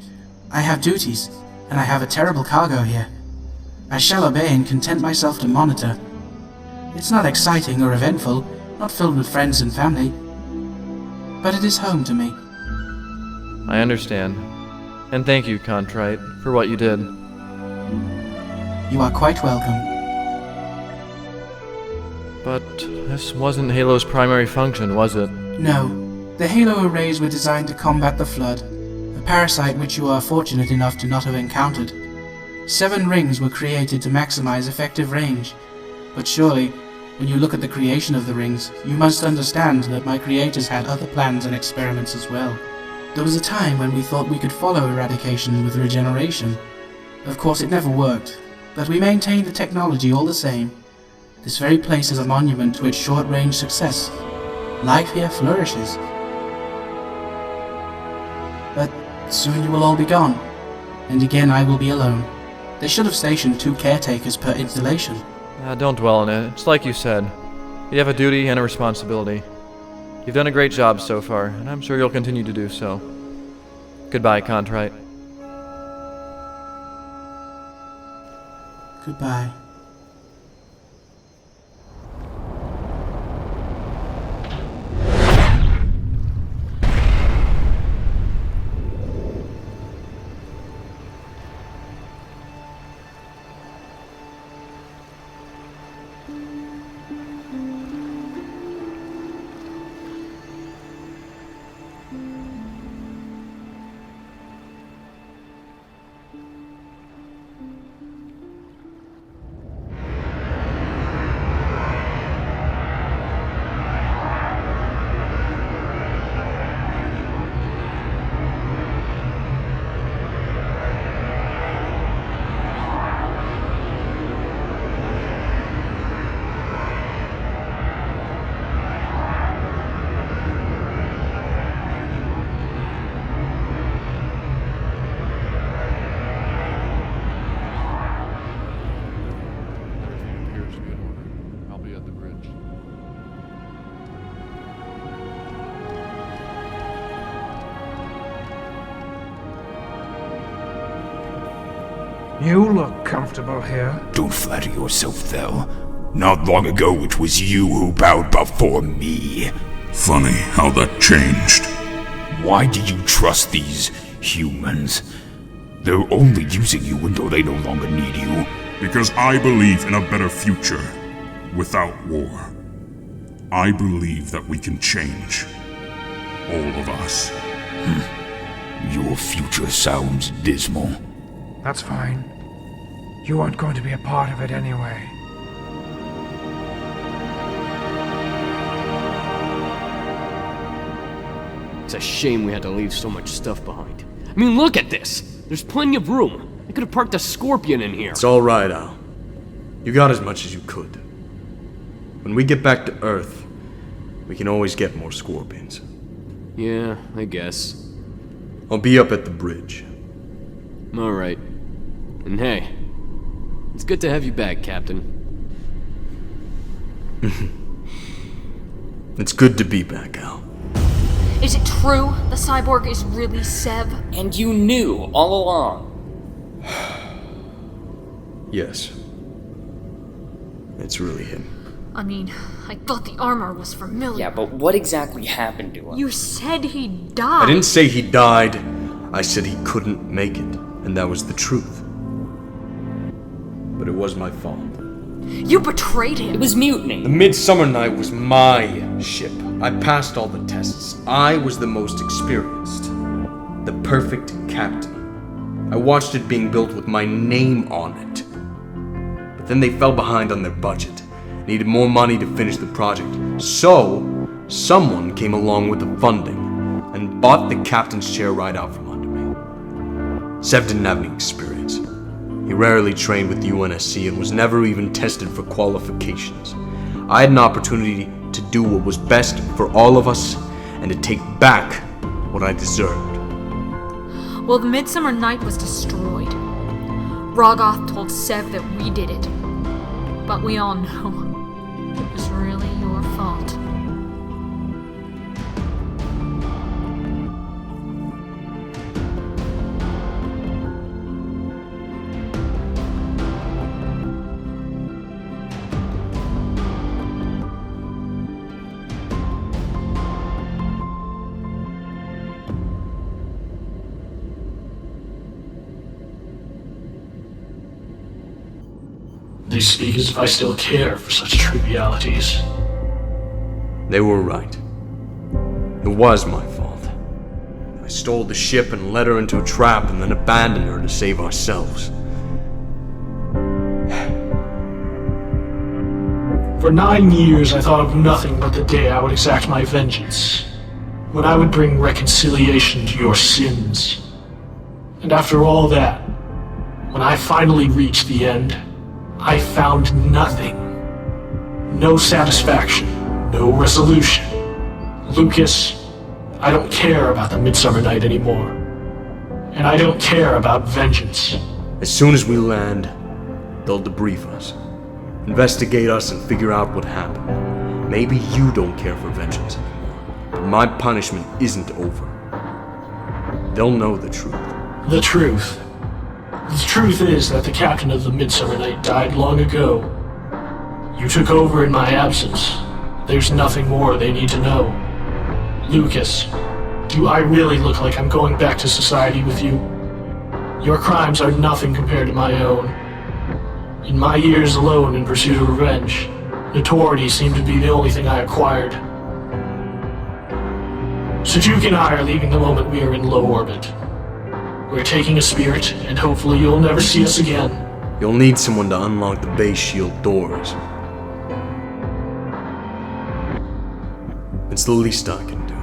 Speaker 5: I have duties, and I have a terrible cargo here. I shall obey and content myself to monitor. It's not exciting or eventful, not filled with friends and family, but it is home to me.
Speaker 11: I understand. And thank you, Contrite, for what you did.
Speaker 5: You are quite welcome.
Speaker 11: But this wasn't Halo's primary function, was it?
Speaker 5: No. The Halo arrays were designed to combat the Flood, a parasite which you are fortunate enough to not have encountered. 7 rings were created to maximize effective range, but surely, when you look at the creation of the rings, you must understand that my creators had other plans and experiments as well. There was a time when we thought we could follow eradication with regeneration. Of course it never worked, but we maintained the technology all the same. This very place is a monument to its short-range success. Life here flourishes. But soon you will all be gone, and again I will be alone. They should have stationed 2 caretakers per installation.
Speaker 11: Don't dwell on it. It's like you said. You have a duty and a responsibility. You've done a great job so far, and I'm sure you'll continue to do so. Goodbye, Contrite.
Speaker 5: Goodbye.
Speaker 6: You look comfortable here.
Speaker 17: Don't flatter yourself, though. Not long ago it was you who bowed before me.
Speaker 9: Funny how that changed.
Speaker 17: Why do you trust these humans? They're only using you until they no longer need you.
Speaker 9: Because I believe in a better future, without war. I believe that we can change. All of us.
Speaker 17: Your future sounds dismal.
Speaker 6: That's fine. You aren't going to be a part of it anyway.
Speaker 25: It's a shame we had to leave so much stuff behind. I mean, look at this! There's plenty of room. I could have parked a Scorpion in here.
Speaker 13: It's all right, Al.
Speaker 2: You got as much as you could. When we get back to Earth, we can always get more scorpions.
Speaker 25: Yeah, I guess.
Speaker 2: I'll be up at the bridge.
Speaker 25: Alright. And hey, it's good to have you back, Captain.
Speaker 2: It's good to be back, Al.
Speaker 7: Is it true the cyborg is really Sev?
Speaker 14: And you knew all along.
Speaker 2: Yes. It's really him.
Speaker 7: I mean, I thought the armor was familiar.
Speaker 14: Yeah, but what exactly happened to him?
Speaker 7: You said he died.
Speaker 2: I didn't say he died. I said he couldn't make it, and that was the truth. But it was my fault.
Speaker 7: You betrayed him.
Speaker 14: It was mutiny.
Speaker 2: The Midsummer Night was my ship. I passed all the tests. I was the most experienced. The perfect captain. I watched it being built with my name on it. But then they fell behind on their budget. Needed more money to finish the project. So, someone came along with the funding and bought the captain's chair right out from under me. Sev didn't have any experience. He rarely trained with the UNSC and was never even tested for qualifications. I had an opportunity to do what was best for all of us and to take back what I deserved.
Speaker 7: Well, the Midsummer Night was destroyed. Rahgath told Sev that we did it. But we all know it was really your fault.
Speaker 8: They speak as if I still care for such trivialities.
Speaker 2: They were right. It was my fault. I stole the ship and led her into a trap and then abandoned her to save ourselves.
Speaker 8: For 9 years, I thought of nothing but the day I would exact my vengeance, when I would bring reconciliation to your sins. And after all that, when I finally reached the end, I found nothing. No satisfaction, no resolution. Lucas, I don't care about the Midsummer Night anymore. And I don't care about vengeance.
Speaker 2: As soon as we land, they'll debrief us, investigate us, and figure out what happened. Maybe you don't care for vengeance anymore, but my punishment isn't over. They'll know the truth.
Speaker 8: The truth. The truth is that the captain of the Midsummer Night died long ago. You took over in my absence. There's nothing more they need to know. Lucas, do I really look like I'm going back to society with you? Your crimes are nothing compared to my own. In my years alone in pursuit of revenge, notoriety seemed to be the only thing I acquired. Sujuk and I are leaving the moment we are in low orbit. We're taking a spirit, and hopefully you'll never see us again.
Speaker 2: You'll need someone to unlock the base shield doors. It's the least I can do.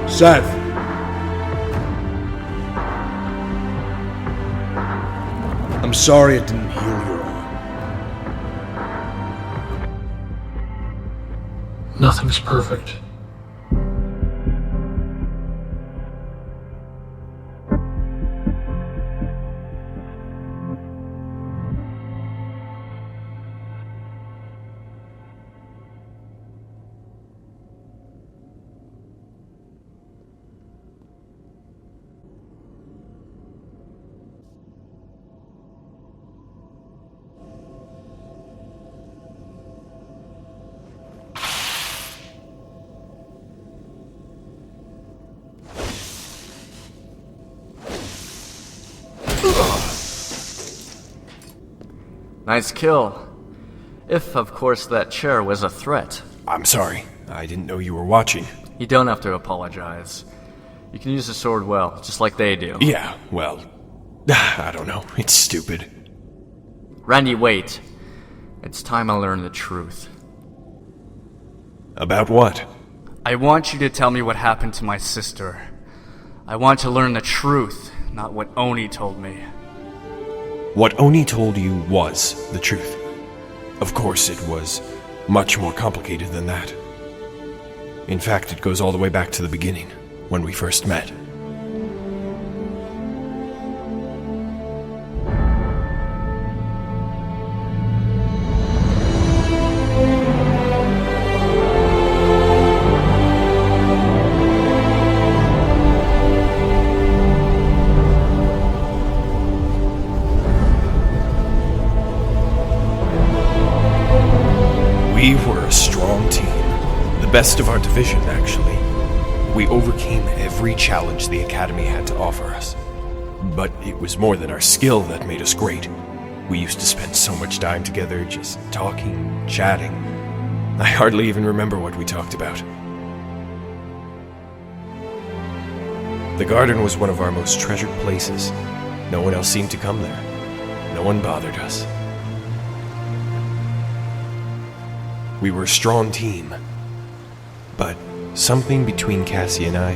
Speaker 2: Sev. I'm sorry it didn't heal your arm.
Speaker 8: Nothing's perfect.
Speaker 20: Nice kill. If, of course, that chair was a threat.
Speaker 13: I'm sorry. I didn't know you were watching.
Speaker 20: You don't have to apologize. You can use the sword well, just like they do.
Speaker 13: Yeah, well, I don't know. It's stupid.
Speaker 20: Randy, wait. It's time I learn the truth.
Speaker 4: About what?
Speaker 18: I want you to tell me what happened to my sister. I want to learn the truth, not what Oni told me.
Speaker 4: What Oni told you was the truth. Of course, it was much more complicated than that. In fact, it goes all the way back to the beginning, when we first met. We were a strong team. The best of our division, actually. We overcame every challenge the Academy had to offer us. But it was more than our skill that made us great. We used to spend so much time together, just talking, chatting. I hardly even remember what we talked about. The garden was one of our most treasured places. No one else seemed to come there. No one bothered us. We were a strong team, but something between Cassie and I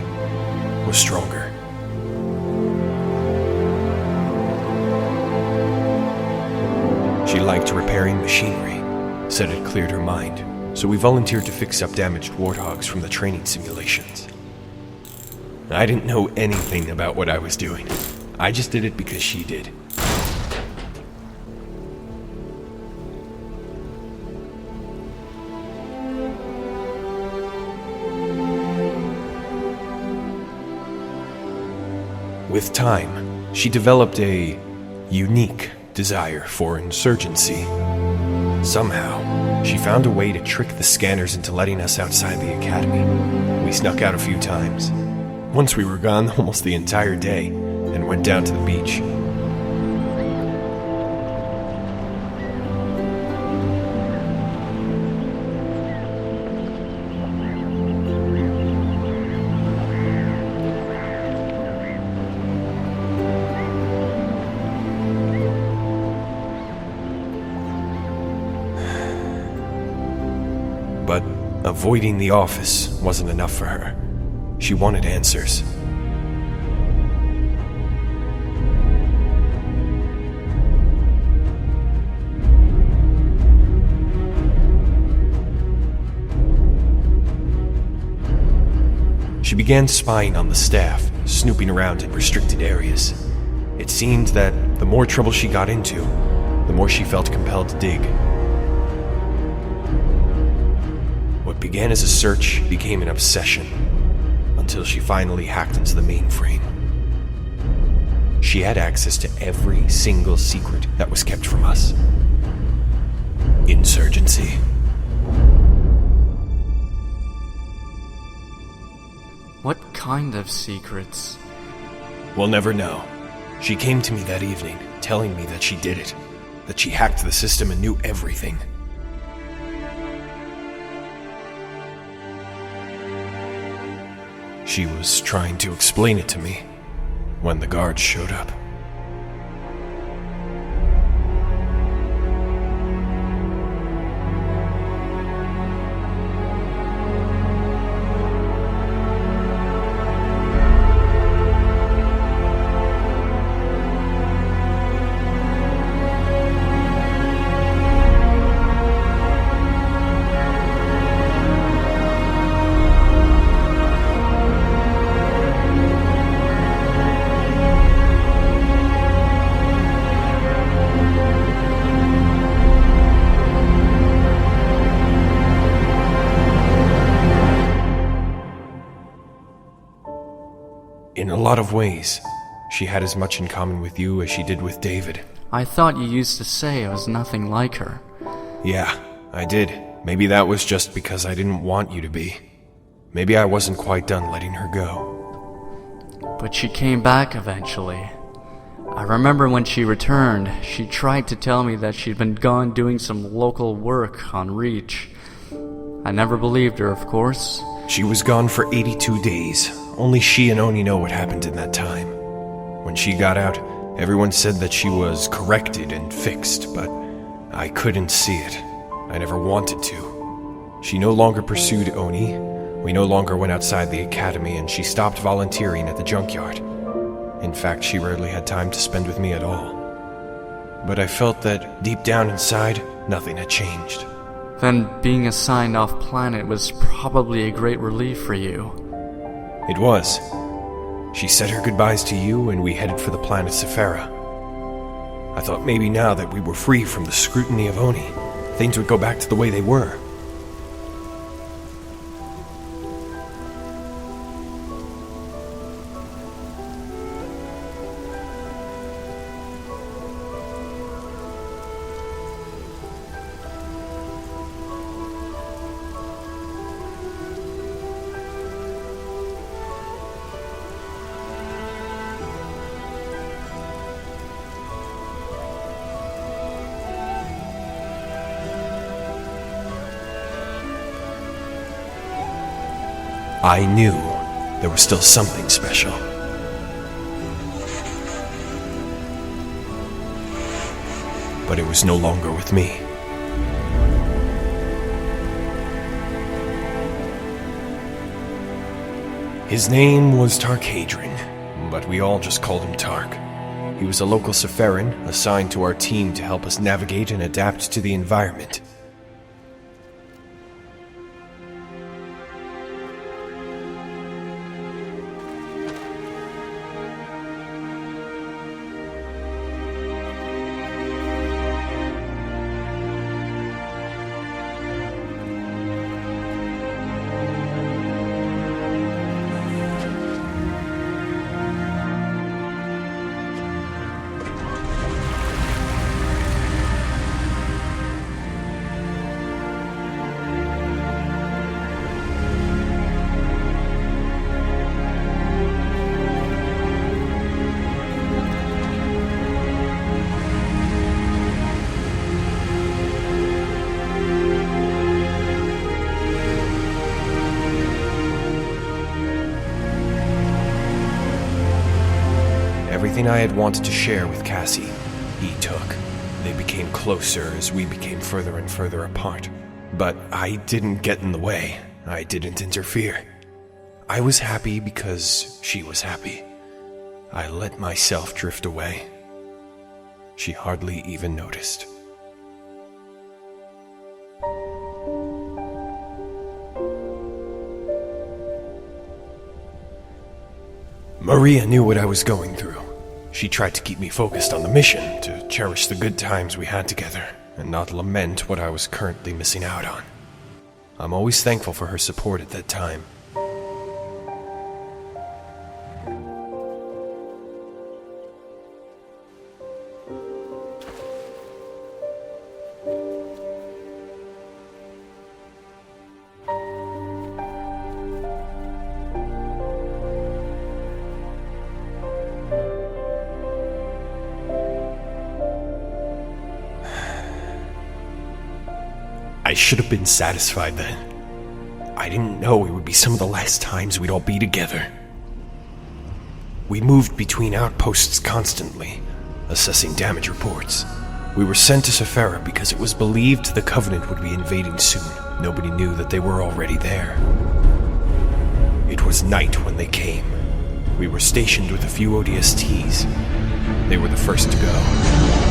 Speaker 4: was stronger. She liked repairing machinery, said it cleared her mind, so we volunteered to fix up damaged warthogs from the training simulations. I didn't know anything about what I was doing. I just did it because she did. With time, she developed a unique desire for insurgency. Somehow, she found a way to trick the scanners into letting us outside the academy. We snuck out a few times. Once we were gone almost the entire day, and went down to the beach. But avoiding the office wasn't enough for her. She wanted answers. She began spying on the staff, snooping around in restricted areas. It seemed that the more trouble she got into, the more she felt compelled to dig. What began as a search became an obsession, until she finally hacked into the mainframe. She had access to every single secret that was kept from us. Insurgency.
Speaker 18: What kind of secrets?
Speaker 4: We'll never know. She came to me that evening, telling me that she did it, that she hacked the system and knew everything. She was trying to explain it to me when the guards showed up. In a lot of ways, she had as much in common with you as she did with David.
Speaker 18: I thought you used to say I was nothing like her.
Speaker 4: Yeah, I did. Maybe that was just because I didn't want you to be. Maybe I wasn't quite done letting her go.
Speaker 18: But she came back eventually. I remember when she returned, she tried to tell me that she'd been gone doing some local work on Reach. I never believed her, of course.
Speaker 4: She was gone for 82 days. Only she and Oni know what happened in that time. When she got out, everyone said that she was corrected and fixed, but I couldn't see it. I never wanted to. She no longer pursued Oni, we no longer went outside the academy, and she stopped volunteering at the junkyard. In fact, she rarely had time to spend with me at all. But I felt that, deep down inside, nothing had changed.
Speaker 18: Then being assigned off-planet was probably a great relief for you.
Speaker 4: It was. She said her goodbyes to you, and we headed for the planet Sephara. I thought maybe now that we were free from the scrutiny of Oni, things would go back to the way they were. I knew there was still something special. But it was no longer with me. His name was Tarkadron, but we all just called him Tark. He was a local Sepharan assigned to our team to help us navigate and adapt to the environment. Everything I had wanted to share with Cassie, he took. They became closer as we became further and further apart. But I didn't get in the way. I didn't interfere. I was happy because she was happy. I let myself drift away. She hardly even noticed. Maria knew what I was going through. She tried to keep me focused on the mission, to cherish the good times we had together, and not lament what I was currently missing out on. I'm always thankful for her support at that time. I should have been satisfied then. I didn't know it would be some of the last times we'd all be together. We moved between outposts constantly, assessing damage reports. We were sent to Sephara because it was believed the Covenant would be invading soon. Nobody knew that they were already there. It was night when they came. We were stationed with a few ODSTs. They were the first to go.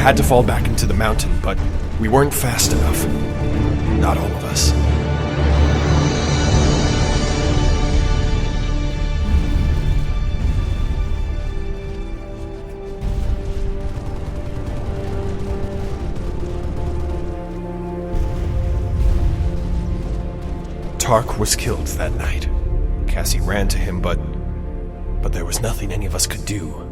Speaker 4: had to fall back into the mountain, but we weren't fast enough. Not all of us. Tark was killed that night. Cassie ran to him, but there was nothing any of us could do.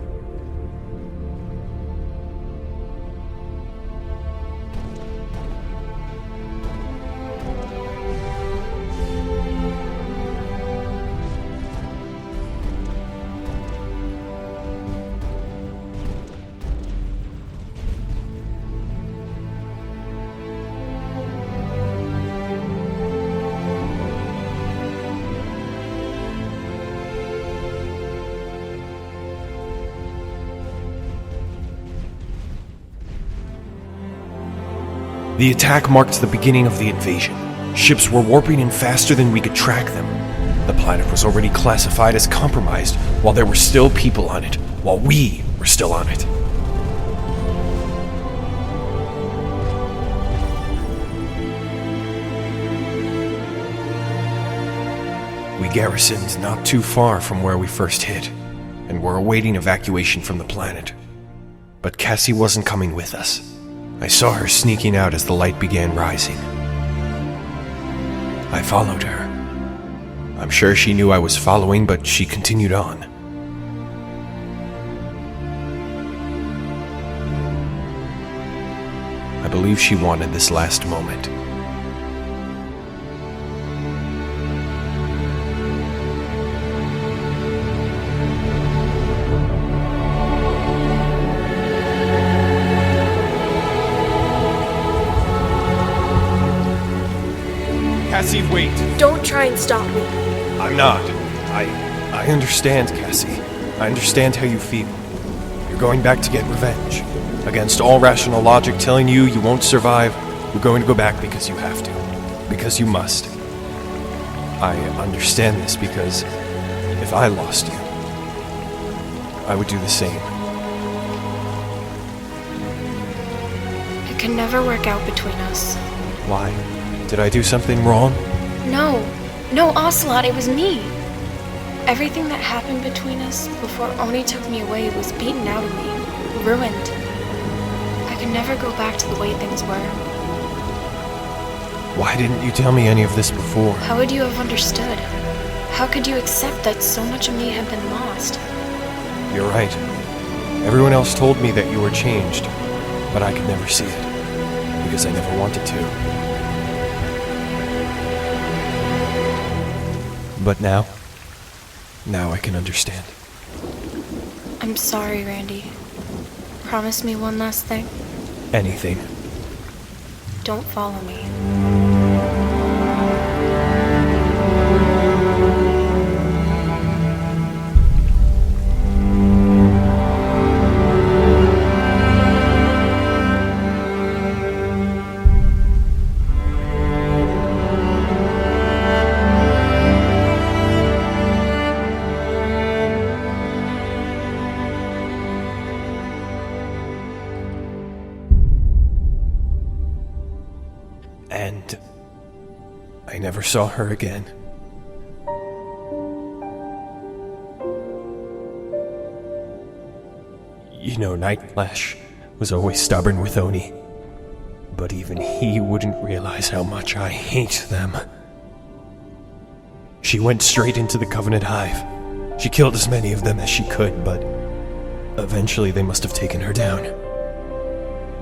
Speaker 4: The attack marked the beginning of the invasion. Ships were warping in faster than we could track them. The planet was already classified as compromised, while there were still people on it, while we were still on it. We garrisoned not too far from where we first hit, and were awaiting evacuation from the planet. But Cassie wasn't coming with us. I saw her sneaking out as the light began rising. I followed her. I'm sure she knew I was following, but she continued on. I believe she wanted this last moment. Cassie, wait.
Speaker 3: Don't try and stop me.
Speaker 4: I'm not. I understand, Cassie. I understand how you feel. You're going back to get revenge. Against all rational logic telling you you won't survive, you're going to go back because you have to. Because you must. I understand this because if I lost you, I would do the same.
Speaker 3: It can never work out between us.
Speaker 4: Why? Did I do something wrong?
Speaker 3: No, Ocelot, it was me. Everything that happened between us before Oni took me away was beaten out of me, ruined. I could never go back to the way things were.
Speaker 4: Why didn't you tell me any of this before?
Speaker 3: How would you have understood? How could you accept that so much of me had been lost?
Speaker 4: You're right. Everyone else told me that you were changed, but I could never see it, because I never wanted to. But now I can understand.
Speaker 3: I'm sorry, Randy. Promise me one last thing.
Speaker 4: Anything.
Speaker 3: Don't follow me.
Speaker 4: And I never saw her again. You know, Nightflash was always stubborn with Oni, but even he wouldn't realize how much I hate them. She went straight into the Covenant Hive. She killed as many of them as she could, but eventually they must have taken her down.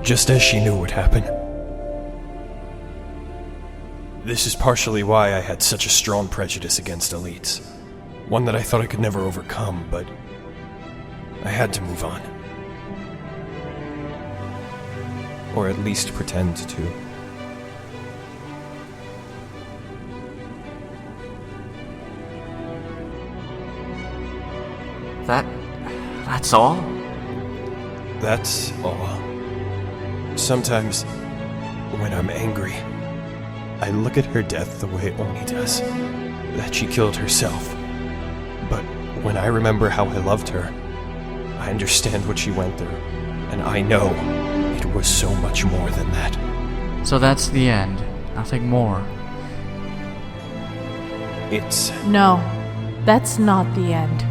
Speaker 4: Just as she knew would happen. This is partially why I had such a strong prejudice against elites. One that I thought I could never overcome, but I had to move on. Or at least pretend to.
Speaker 20: That's all?
Speaker 4: That's all. Sometimes, when I'm angry, I look at her death the way Oni does, that she killed herself. But when I remember how I loved her, I understand what she went through, and I know it was so much more than that.
Speaker 18: So that's the end. Nothing more.
Speaker 4: It's...
Speaker 1: No, that's not the end.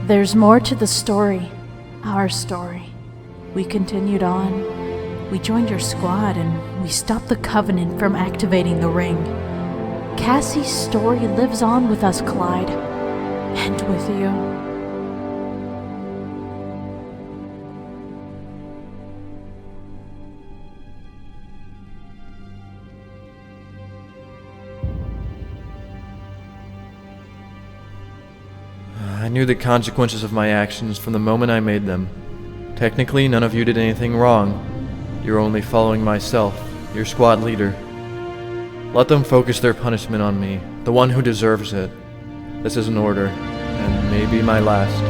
Speaker 1: There's more to the story. Our story. We continued on. We joined your squad and we stopped the Covenant from activating the ring. Cassie's story lives on with us, Clyde. And with you.
Speaker 11: I knew the consequences of my actions from the moment I made them. Technically, none of you did anything wrong. You're only following myself, your squad leader. Let them focus their punishment on me, the one who deserves it. This is an order, and maybe my last.